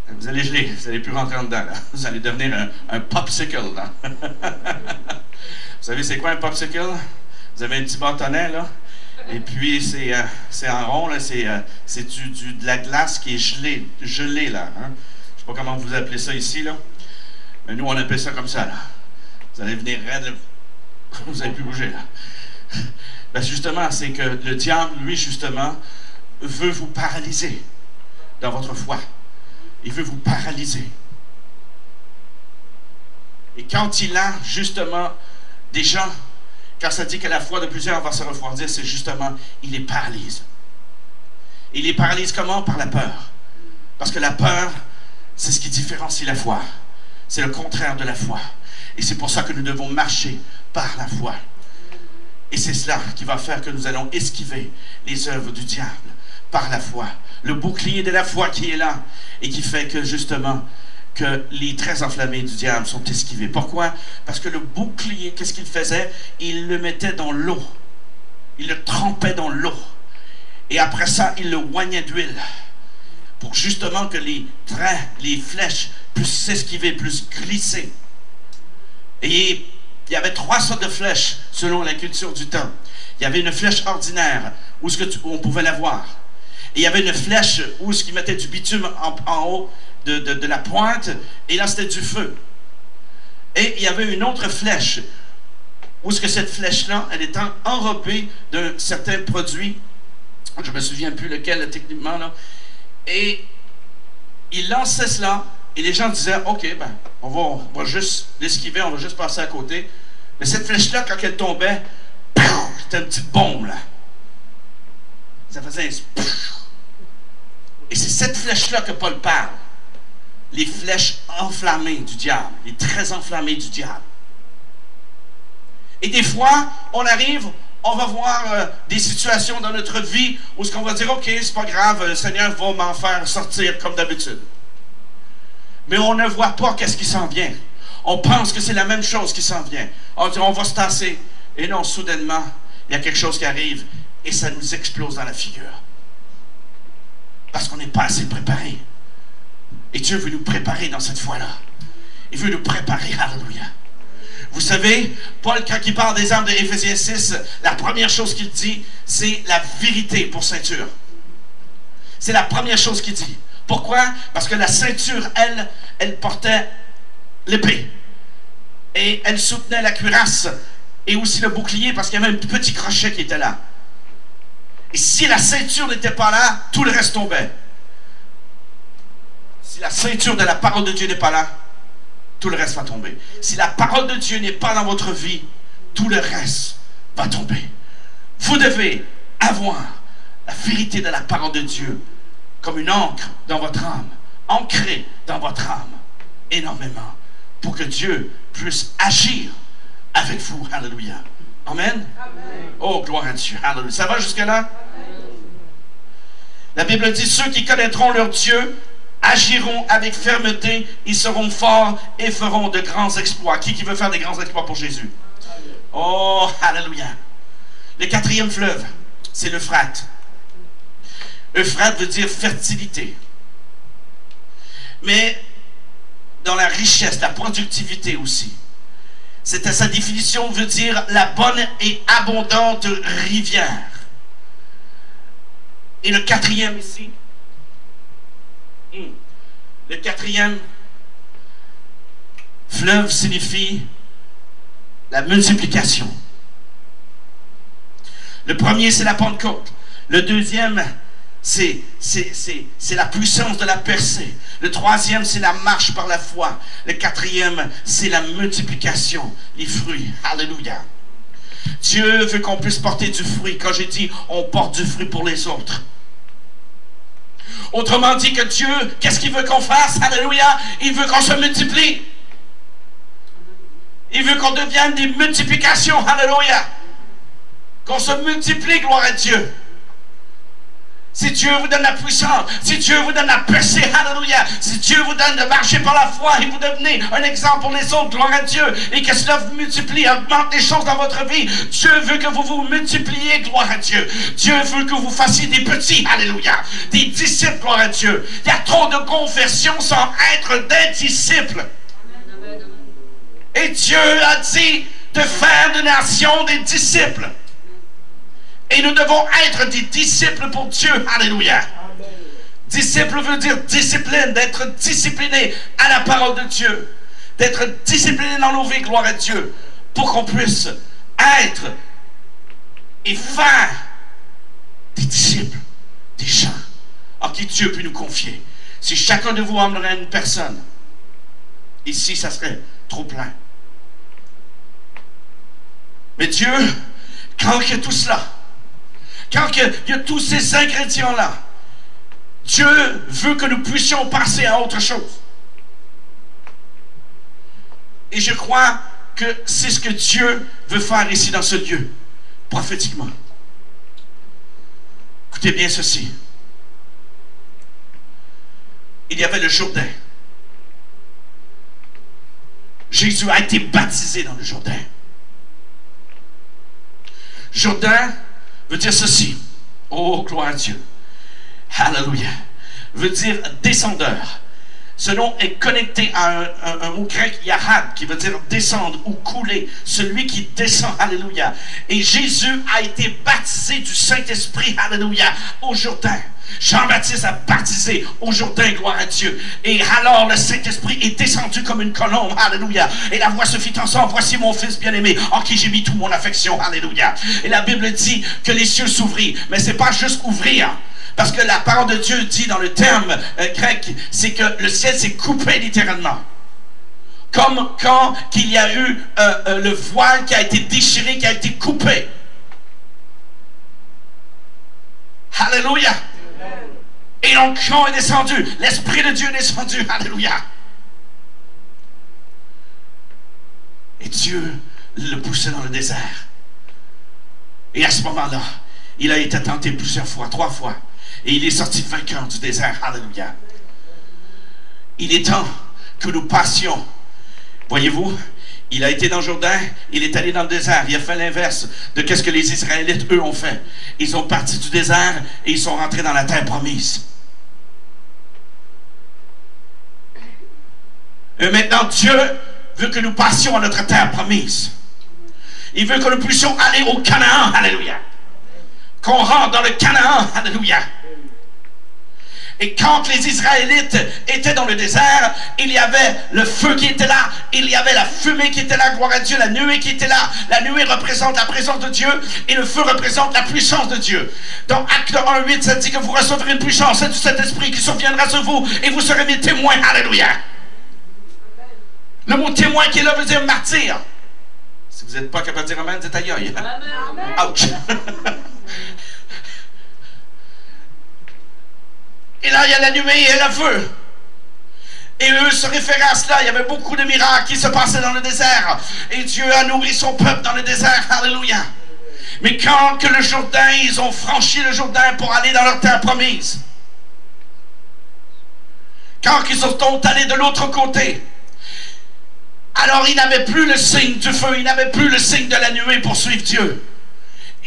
vous allez geler. Vous n'allez plus rentrer en dedans. Là. Vous allez devenir un popsicle. Là. Vous savez, c'est quoi un popsicle? Vous avez un petit bâtonnet, là. Et puis, c'est en rond, là. C'est de la glace qui est gelée là. Hein? Je ne sais pas comment vous appelez ça ici, là. Mais nous, on appelle ça comme ça, là. Vous allez venir raide, là. Vous n'allez plus bouger, là. Ben justement, c'est que le diable, lui, justement, veut vous paralyser dans votre foi. Il veut vous paralyser. Et quand il a, justement, des gens, quand ça dit que la foi de plusieurs va se refroidir, c'est justement, il les paralyse. Il les paralyse comment? Par la peur. Parce que la peur, c'est ce qui différencie la foi. C'est le contraire de la foi. Et c'est pour ça que nous devons marcher par la foi. Et c'est cela qui va faire que nous allons esquiver les œuvres du diable par la foi. Le bouclier de la foi qui est là et qui fait que justement que les traits enflammés du diable sont esquivés. Pourquoi? Parce que le bouclier, qu'est-ce qu'il faisait? Il le mettait dans l'eau. Il le trempait dans l'eau. Et après ça, il le oignait d'huile. Pour justement que les traits, les flèches puissent s'esquiver, puissent glisser. Et il y avait 3 sortes de flèches selon la culture du temps. Il y avait une flèche ordinaire où on pouvait la voir. Et il y avait une flèche où ils mettaient du bitume en haut de la pointe. Et là, c'était du feu. Et il y avait une autre flèche où cette flèche-là, elle était enrobée d'un certain produit. Je ne me souviens plus lequel techniquement. Là. Et il lançait cela. Et les gens disaient, OK, ben, on va juste l'esquiver, on va juste passer à côté. Mais cette flèche-là, quand elle tombait, c'était une petite bombe, là. Ça faisait un... Et c'est cette flèche-là que Paul parle. Les flèches enflammées du diable, les traits enflammés du diable. Et des fois, on arrive, on va voir des situations dans notre vie où ce qu'on va dire, OK, c'est pas grave, le Seigneur va m'en faire sortir comme d'habitude. Mais on ne voit pas qu'est-ce qui s'en vient. On pense que c'est la même chose qui s'en vient. On dit, on va se tasser. Et non, soudainement, il y a quelque chose qui arrive et ça nous explose dans la figure. Parce qu'on n'est pas assez préparé. Et Dieu veut nous préparer dans cette foi-là. Il veut nous préparer, alléluia. Vous savez, Paul, quand il parle des armes de Éphésiens 6, la première chose qu'il dit, c'est la vérité pour ceinture. C'est la première chose qu'il dit. Pourquoi? Parce que la ceinture, elle portait l'épée. Et elle soutenait la cuirasse. Et aussi le bouclier, parce qu'il y avait un petit crochet qui était là. Et si la ceinture n'était pas là, tout le reste tombait. Si la ceinture de la parole de Dieu n'est pas là, tout le reste va tomber. Si la parole de Dieu n'est pas dans votre vie, tout le reste va tomber. Vous devez avoir la vérité de la parole de Dieu comme une encre dans votre âme, ancrée dans votre âme énormément, pour que Dieu puisse agir avec vous. Alléluia. Amen. Amen. Oh, gloire à Dieu. Alléluia. Ça va jusque-là? La Bible dit, ceux qui connaîtront leur Dieu agiront avec fermeté, ils seront forts et feront de grands exploits. Qui veut faire des grands exploits pour Jésus? Oh, alléluia. Le quatrième fleuve, c'est l'Euphrate. Euphrate veut dire fertilité. Mais dans la richesse, la productivité aussi. C'était sa définition, veut dire la bonne et abondante rivière. Et le quatrième ici, le quatrième fleuve signifie la multiplication. Le premier, c'est la Pentecôte. Le deuxième, c'est la puissance de la percée. Le troisième, c'est la marche par la foi. Le quatrième, c'est la multiplication, les fruits. Alléluia. Dieu veut qu'on puisse porter du fruit. Quand j'ai dit, on porte du fruit pour les autres. Autrement dit que Dieu, qu'est-ce qu'il veut qu'on fasse? Alléluia. Il veut qu'on se multiplie. Il veut qu'on devienne des multiplications. Alléluia. Qu'on se multiplie, gloire à Dieu. Si Dieu vous donne la puissance, si Dieu vous donne la percée, alléluia, si Dieu vous donne de marcher par la foi et vous devenez un exemple pour les autres, gloire à Dieu, et que cela vous multiplie, augmente les choses dans votre vie, Dieu veut que vous vous multipliez, gloire à Dieu. Dieu veut que vous fassiez des petits, alléluia, des disciples, gloire à Dieu. Il y a trop de conversions sans être des disciples. Et Dieu a dit de faire de nations des disciples. Et nous devons être des disciples pour Dieu. Alléluia. Amen. Disciple veut dire discipline, d'être discipliné à la parole de Dieu. D'être discipliné dans nos vies, gloire à Dieu. Pour qu'on puisse être et faire des disciples, des gens en qui Dieu peut nous confier. Si chacun de vous emmènerait une personne, ici, ça serait trop plein. Mais Dieu, quand il y a tout cela, quand il y a tous ces ingrédients-là, Dieu veut que nous puissions passer à autre chose. Et je crois que c'est ce que Dieu veut faire ici dans ce lieu, prophétiquement. Écoutez bien ceci. Il y avait le Jourdain. Jésus a été baptisé dans le Jourdain. Jourdain veut dire ceci. Oh, gloire à Dieu. Alléluia. Veut dire descendeur. Ce nom est connecté à un mot grec, yarad, qui veut dire descendre ou couler. Celui qui descend, alléluia. Et Jésus a été baptisé du Saint-Esprit, alléluia, au Jourdain. Jean-Baptiste a baptisé au Jourdain, gloire à Dieu. Et alors le Saint-Esprit est descendu comme une colombe, alléluia. Et la voix se fit entendre, voici mon fils bien-aimé, en qui j'ai mis toute mon affection, alléluia. Et la Bible dit que les cieux s'ouvrirent, mais c'est pas juste ouvrir. Parce que la parole de Dieu dit dans le terme grec, c'est que le ciel s'est coupé littéralement. Comme quand il y a eu le voile qui a été déchiré, qui a été coupé. Alléluia. Et l'onction est descendu. L'Esprit de Dieu est descendu. Alléluia. Et Dieu le poussait dans le désert. Et à ce moment-là, il a été tenté plusieurs fois, 3 fois. Et il est sorti vainqueur du désert. Alléluia. Il est temps que nous passions. Voyez-vous, il a été dans le Jourdain, il est allé dans le désert. Il a fait l'inverse de ce que les Israélites, eux, ont fait. Ils ont parti du désert et ils sont rentrés dans la terre promise. Et maintenant, Dieu veut que nous passions à notre terre promise. Il veut que nous puissions aller au Canaan. Alléluia. Qu'on rentre dans le Canaan. Alléluia. Et quand les Israélites étaient dans le désert, il y avait le feu qui était là, il y avait la fumée qui était là, gloire à Dieu, la nuée qui était là. La nuée représente la présence de Dieu et le feu représente la puissance de Dieu. Dans Acte 1:8, ça dit que vous recevrez une puissance du Saint-Esprit qui surviendra sur vous et vous serez mes témoins. Alléluia. Le mot témoin qui est là veut dire martyr. Si vous n'êtes pas capable de dire amen, dites aïe aïe. Ouch. Et là, il y a la nuée et le feu. Et eux se référaient à cela. Il y avait beaucoup de miracles qui se passaient dans le désert. Et Dieu a nourri son peuple dans le désert. Alléluia. Mais quand que le Jourdain, ils ont franchi le Jourdain pour aller dans leur terre promise. Quand ils sont allés de l'autre côté, alors ils n'avaient plus le signe du feu, ils n'avaient plus le signe de la nuée pour suivre Dieu.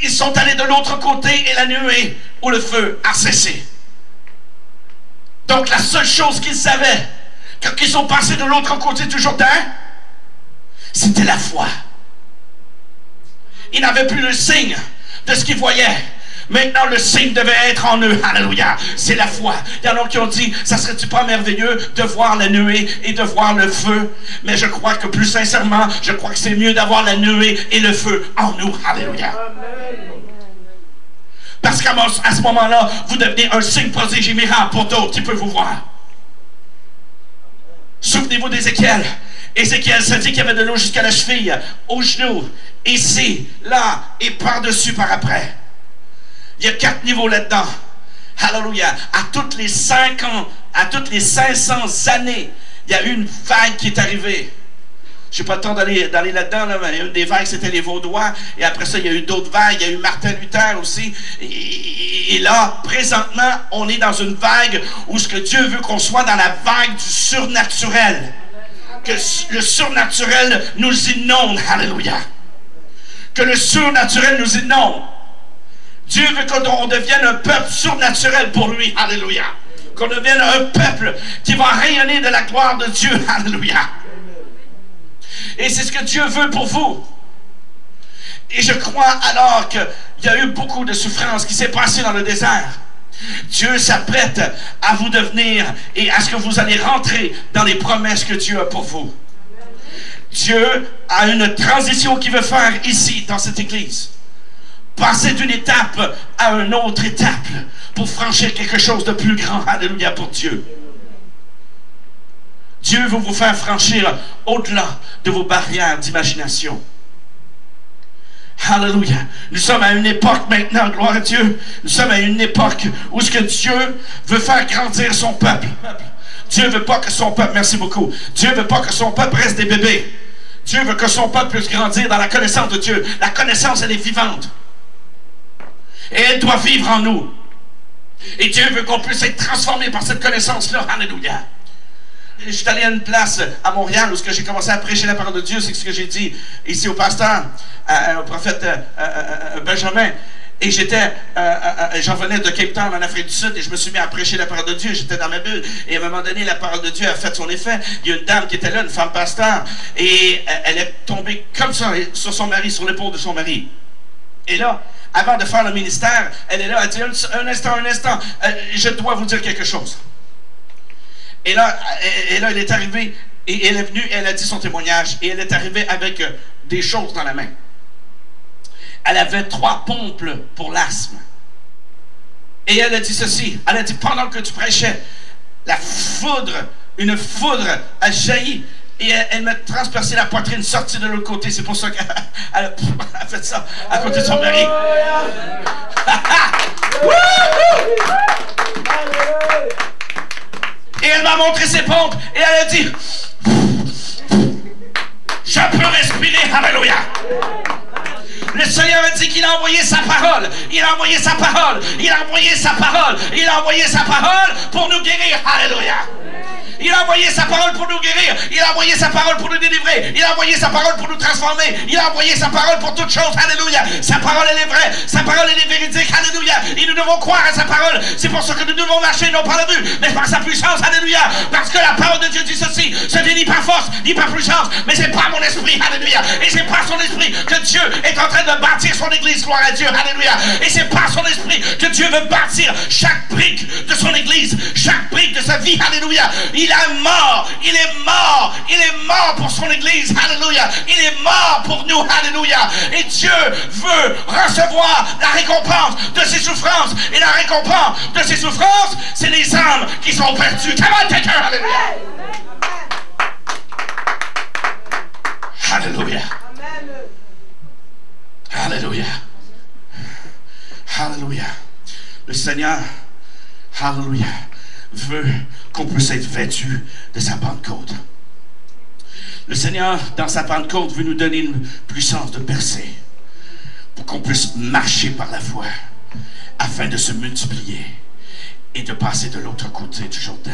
Ils sont allés de l'autre côté et la nuée ou le feu a cessé. Donc la seule chose qu'ils savaient quand ils sont passés de l'autre côté du Jourdain, c'était la foi. Ils n'avaient plus le signe de ce qu'ils voyaient. Maintenant, le signe devait être en eux. Alléluia. C'est la foi. Il y en a qui ont dit, ça serait-tu pas merveilleux de voir la nuée et de voir le feu? Mais je crois que plus sincèrement, je crois que c'est mieux d'avoir la nuée et le feu en nous. Alléluia. Parce qu'à ce moment-là, vous devenez un signe, prodige et miracle pour d'autres qui peuvent vous voir. Souvenez-vous d'Ézéchiel. Ézéchiel, ça dit qu'il y avait de l'eau jusqu'à la cheville, aux genoux, ici, là, et par-dessus, par après. Il y a 4 niveaux là-dedans. Alléluia. À toutes les 5 ans, à toutes les 500 années, il y a eu une vague qui est arrivée. Je n'ai pas le temps d'aller là-dedans, là, mais une des vagues, c'était les Vaudois. Et après ça, il y a eu d'autres vagues. Il y a eu Martin Luther aussi. Et là, présentement, on est dans une vague où ce que Dieu veut qu'on soit dans la vague du surnaturel. Que le surnaturel nous inonde. Alléluia. Que le surnaturel nous inonde. Dieu veut qu'on devienne un peuple surnaturel pour lui. Alléluia. Qu'on devienne un peuple qui va rayonner de la gloire de Dieu. Alléluia. Et c'est ce que Dieu veut pour vous. Et je crois alors qu'il y a eu beaucoup de souffrances qui s'est passé dans le désert. Dieu s'apprête à vous devenir et à ce que vous allez rentrer dans les promesses que Dieu a pour vous. Dieu a une transition qu'il veut faire ici, dans cette église. Passer d'une étape à une autre étape pour franchir quelque chose de plus grand. Alléluia pour Dieu. Dieu veut vous faire franchir au-delà de vos barrières d'imagination. Alléluia. Nous sommes à une époque maintenant, gloire à Dieu. Nous sommes à une époque où ce que Dieu veut faire grandir son peuple. Dieu veut pas que son peuple, merci beaucoup, Dieu veut pas que son peuple reste des bébés. Dieu veut que son peuple puisse grandir dans la connaissance de Dieu. La connaissance, elle est vivante. Et elle doit vivre en nous. Et Dieu veut qu'on puisse être transformé par cette connaissance-là. Alléluia. Je suis allé à une place à Montréal où j'ai commencé à prêcher la parole de Dieu. C'est ce que j'ai dit ici au pasteur, au prophète Benjamin. Et j'en venais de Cape Town en Afrique du Sud et je me suis mis à prêcher la parole de Dieu. J'étais dans ma bulle et à un moment donné, la parole de Dieu a fait son effet. Il y a une dame qui était là, une femme pasteur, et elle est tombée comme ça sur son mari, sur l'épaule de son mari. Et là, avant de faire le ministère, elle est là, elle dit un instant, je dois vous dire quelque chose. Et là, elle est arrivée, et elle est venue, elle a dit son témoignage, et elle est arrivée avec des choses dans la main. Elle avait 3 pompes pour l'asthme. Et elle a dit ceci, elle a dit, pendant que tu prêchais, une foudre a jailli, et elle m'a transpercé la poitrine, sortie de l'autre côté. C'est pour ça qu'elle a fait ça à côté de son mari. Et elle m'a montré ses pompes et elle a dit, je peux respirer. Alléluia. Le Seigneur a dit qu'il a envoyé sa parole. Il a envoyé sa parole. Il a envoyé sa parole. Il a envoyé sa parole pour nous guérir. Alléluia. Il a envoyé sa parole pour nous guérir. Il a envoyé sa parole pour nous délivrer. Il a envoyé sa parole pour nous transformer. Il a envoyé sa parole pour toutes choses. Alléluia. Sa parole, elle est vraie. Sa parole, elle est véridique. Alléluia. Et nous devons croire à sa parole. C'est pour ça que nous devons marcher non par la vue, mais par sa puissance. Alléluia. Parce que la parole de Dieu dit ceci. Ce n'est ni par force, ni par puissance, mais c'est par mon esprit. Alléluia. Et c'est par son esprit que Dieu est en train de bâtir son église. Gloire à Dieu. Alléluia. Et c'est par son esprit que Dieu veut bâtir chaque brique de son église, chaque brique de sa vie. Alléluia. Il est mort. Il est mort. Il est mort pour son église. Alléluia. Il est mort pour nous. Alléluia. Et Dieu veut recevoir la récompense de ses souffrances. Et la récompense de ses souffrances, c'est les âmes qui sont perdues. Come on, take her. Alléluia. Alléluia. Alléluia. Alléluia. Le Seigneur, alléluia, veut qu'on puisse être vêtu de sa Pentecôte. Le Seigneur, dans sa Pentecôte, veut nous donner une puissance de percer pour qu'on puisse marcher par la foi afin de se multiplier et de passer de l'autre côté du Jourdain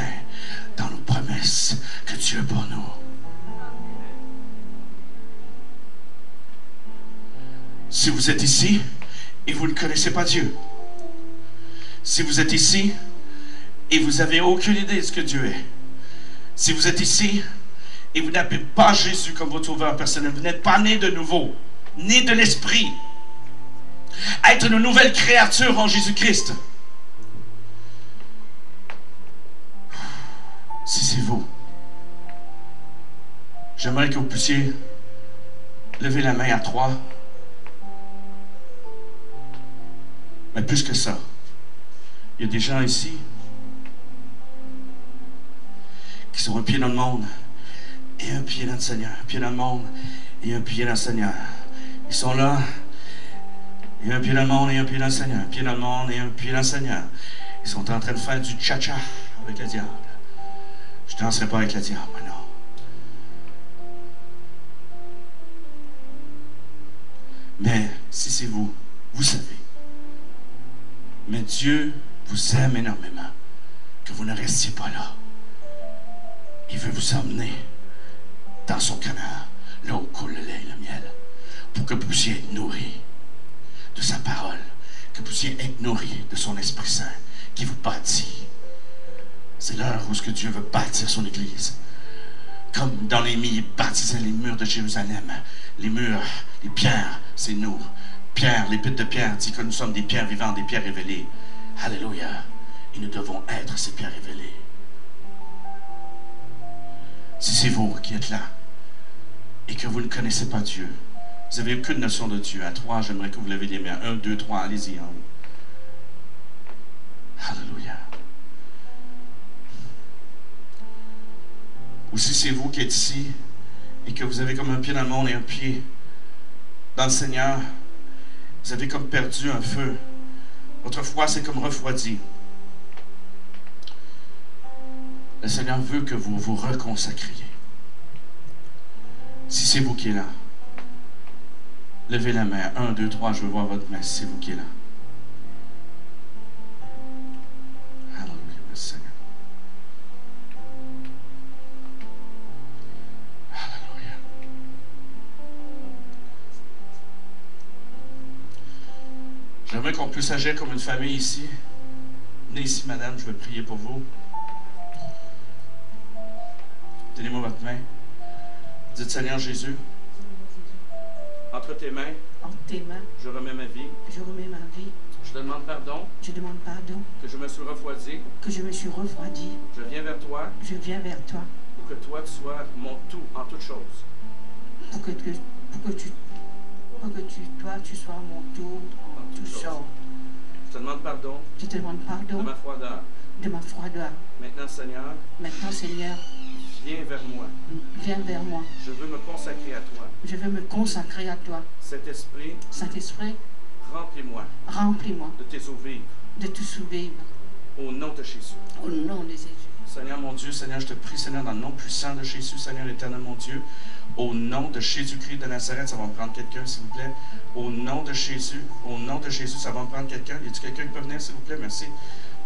dans nos promesses que Dieu a pour nous. Si vous êtes ici et vous ne connaissez pas Dieu, si vous êtes ici et vous n'avez aucune idée de ce que Dieu est, si vous êtes ici et vous n'avez pas Jésus comme votre sauveur personnel, vous n'êtes pas né de nouveau, né de l'Esprit, être une nouvelle créature en Jésus-Christ, si c'est vous, j'aimerais que vous puissiez lever la main à 3. Mais plus que ça, il y a des gens ici qui sont un pied dans le monde et un pied dans le Seigneur. Un pied dans le monde et un pied dans le Seigneur. Ils sont là, et un pied dans le monde et un pied dans le Seigneur. Un pied dans le monde et un pied dans le Seigneur. Ils sont en train de faire du tcha-tcha avec le diable. Je ne danserai pas avec le diable, non. Mais si c'est vous, vous savez. Mais Dieu vous aime énormément, que vous ne restiez pas là. Il veut vous emmener dans son canard, là où coule le lait et le miel, pour que vous puissiez être nourris de sa parole, que vous puissiez être nourris de son Esprit Saint, qui vous bâtit. C'est l'heure où ce que Dieu veut bâtir son Église. Comme dans les murs, il bâtissait les murs de Jérusalem. Les murs, les pierres, c'est nous. Pierre, l'épître de Pierre dit que nous sommes des pierres vivantes, des pierres révélées. Alléluia. Et nous devons être ces pierres révélées. Si c'est vous qui êtes là et que vous ne connaissez pas Dieu, vous n'avez aucune notion de Dieu. À 3, j'aimerais que vous levez les mains. 1, 2, 3, allez-y en haut. Alléluia. Ou si c'est vous qui êtes ici et que vous avez comme un pied dans le monde et un pied dans le Seigneur, vous avez comme perdu un feu. Votre foi s'est comme refroidi. Le Seigneur veut que vous vous reconsacriez. Si c'est vous qui êtes là, levez la main. 1, 2, 3, je veux voir votre main. Si c'est vous qui êtes là. Alléluia, merci Seigneur. Alléluia. J'aimerais qu'on puisse agir comme une famille ici. Venez ici, madame, je vais prier pour vous. Donnez-moi votre main. Dites, Seigneur Jésus, entre tes mains, je remets ma vie. Je demande pardon. Que je me suis refroidi. Je viens vers toi. Pour que toi, tu sois mon tout en toutes choses. Pour que toi, tu sois mon tout en toutes choses. Je te demande pardon. De ma froideur. Maintenant, Seigneur, viens vers moi. Je veux me consacrer à toi. Saint-Esprit, remplis-moi de tes eaux vives. Au nom de Jésus. Seigneur mon Dieu, Seigneur, je te prie, Seigneur, dans le nom puissant de Jésus, Seigneur éternel mon Dieu, au nom de Jésus-Christ de Nazareth, ça va me prendre quelqu'un, s'il vous plaît. Au nom de Jésus, ça va me prendre quelqu'un. Y a-t-il quelqu'un qui peut venir, s'il vous plaît? Merci.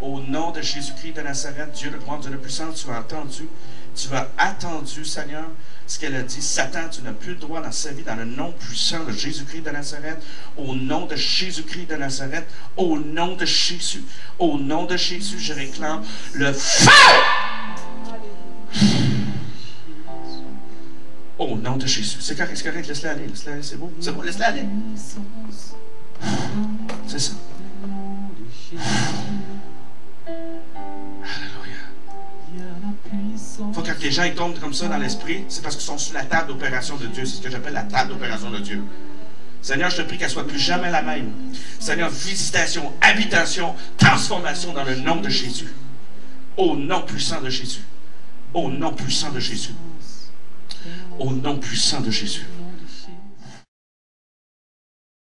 Au nom de Jésus-Christ de Nazareth, Dieu de gloire, Dieu de puissance, tu as attendu, Seigneur, ce qu'elle a dit. Satan, tu n'as plus le droit dans sa vie, dans le nom puissant de Jésus-Christ de Nazareth. Au nom de Jésus-Christ de Nazareth, au nom de Jésus, je réclame le feu! Au nom de Jésus. C'est correct, laisse-la aller, c'est beau, laisse-la aller. C'est ça. Alléluia. Faut que les gens ils tombent comme ça dans l'esprit, c'est parce qu'ils sont sur la table d'opération de Dieu. C'est ce que j'appelle la table d'opération de Dieu. Seigneur, je te prie qu'elle soit plus jamais la même. Seigneur, visitation, habitation, transformation dans le nom de Jésus. Au nom puissant de Jésus. Au nom puissant de Jésus. Au nom puissant de Jésus.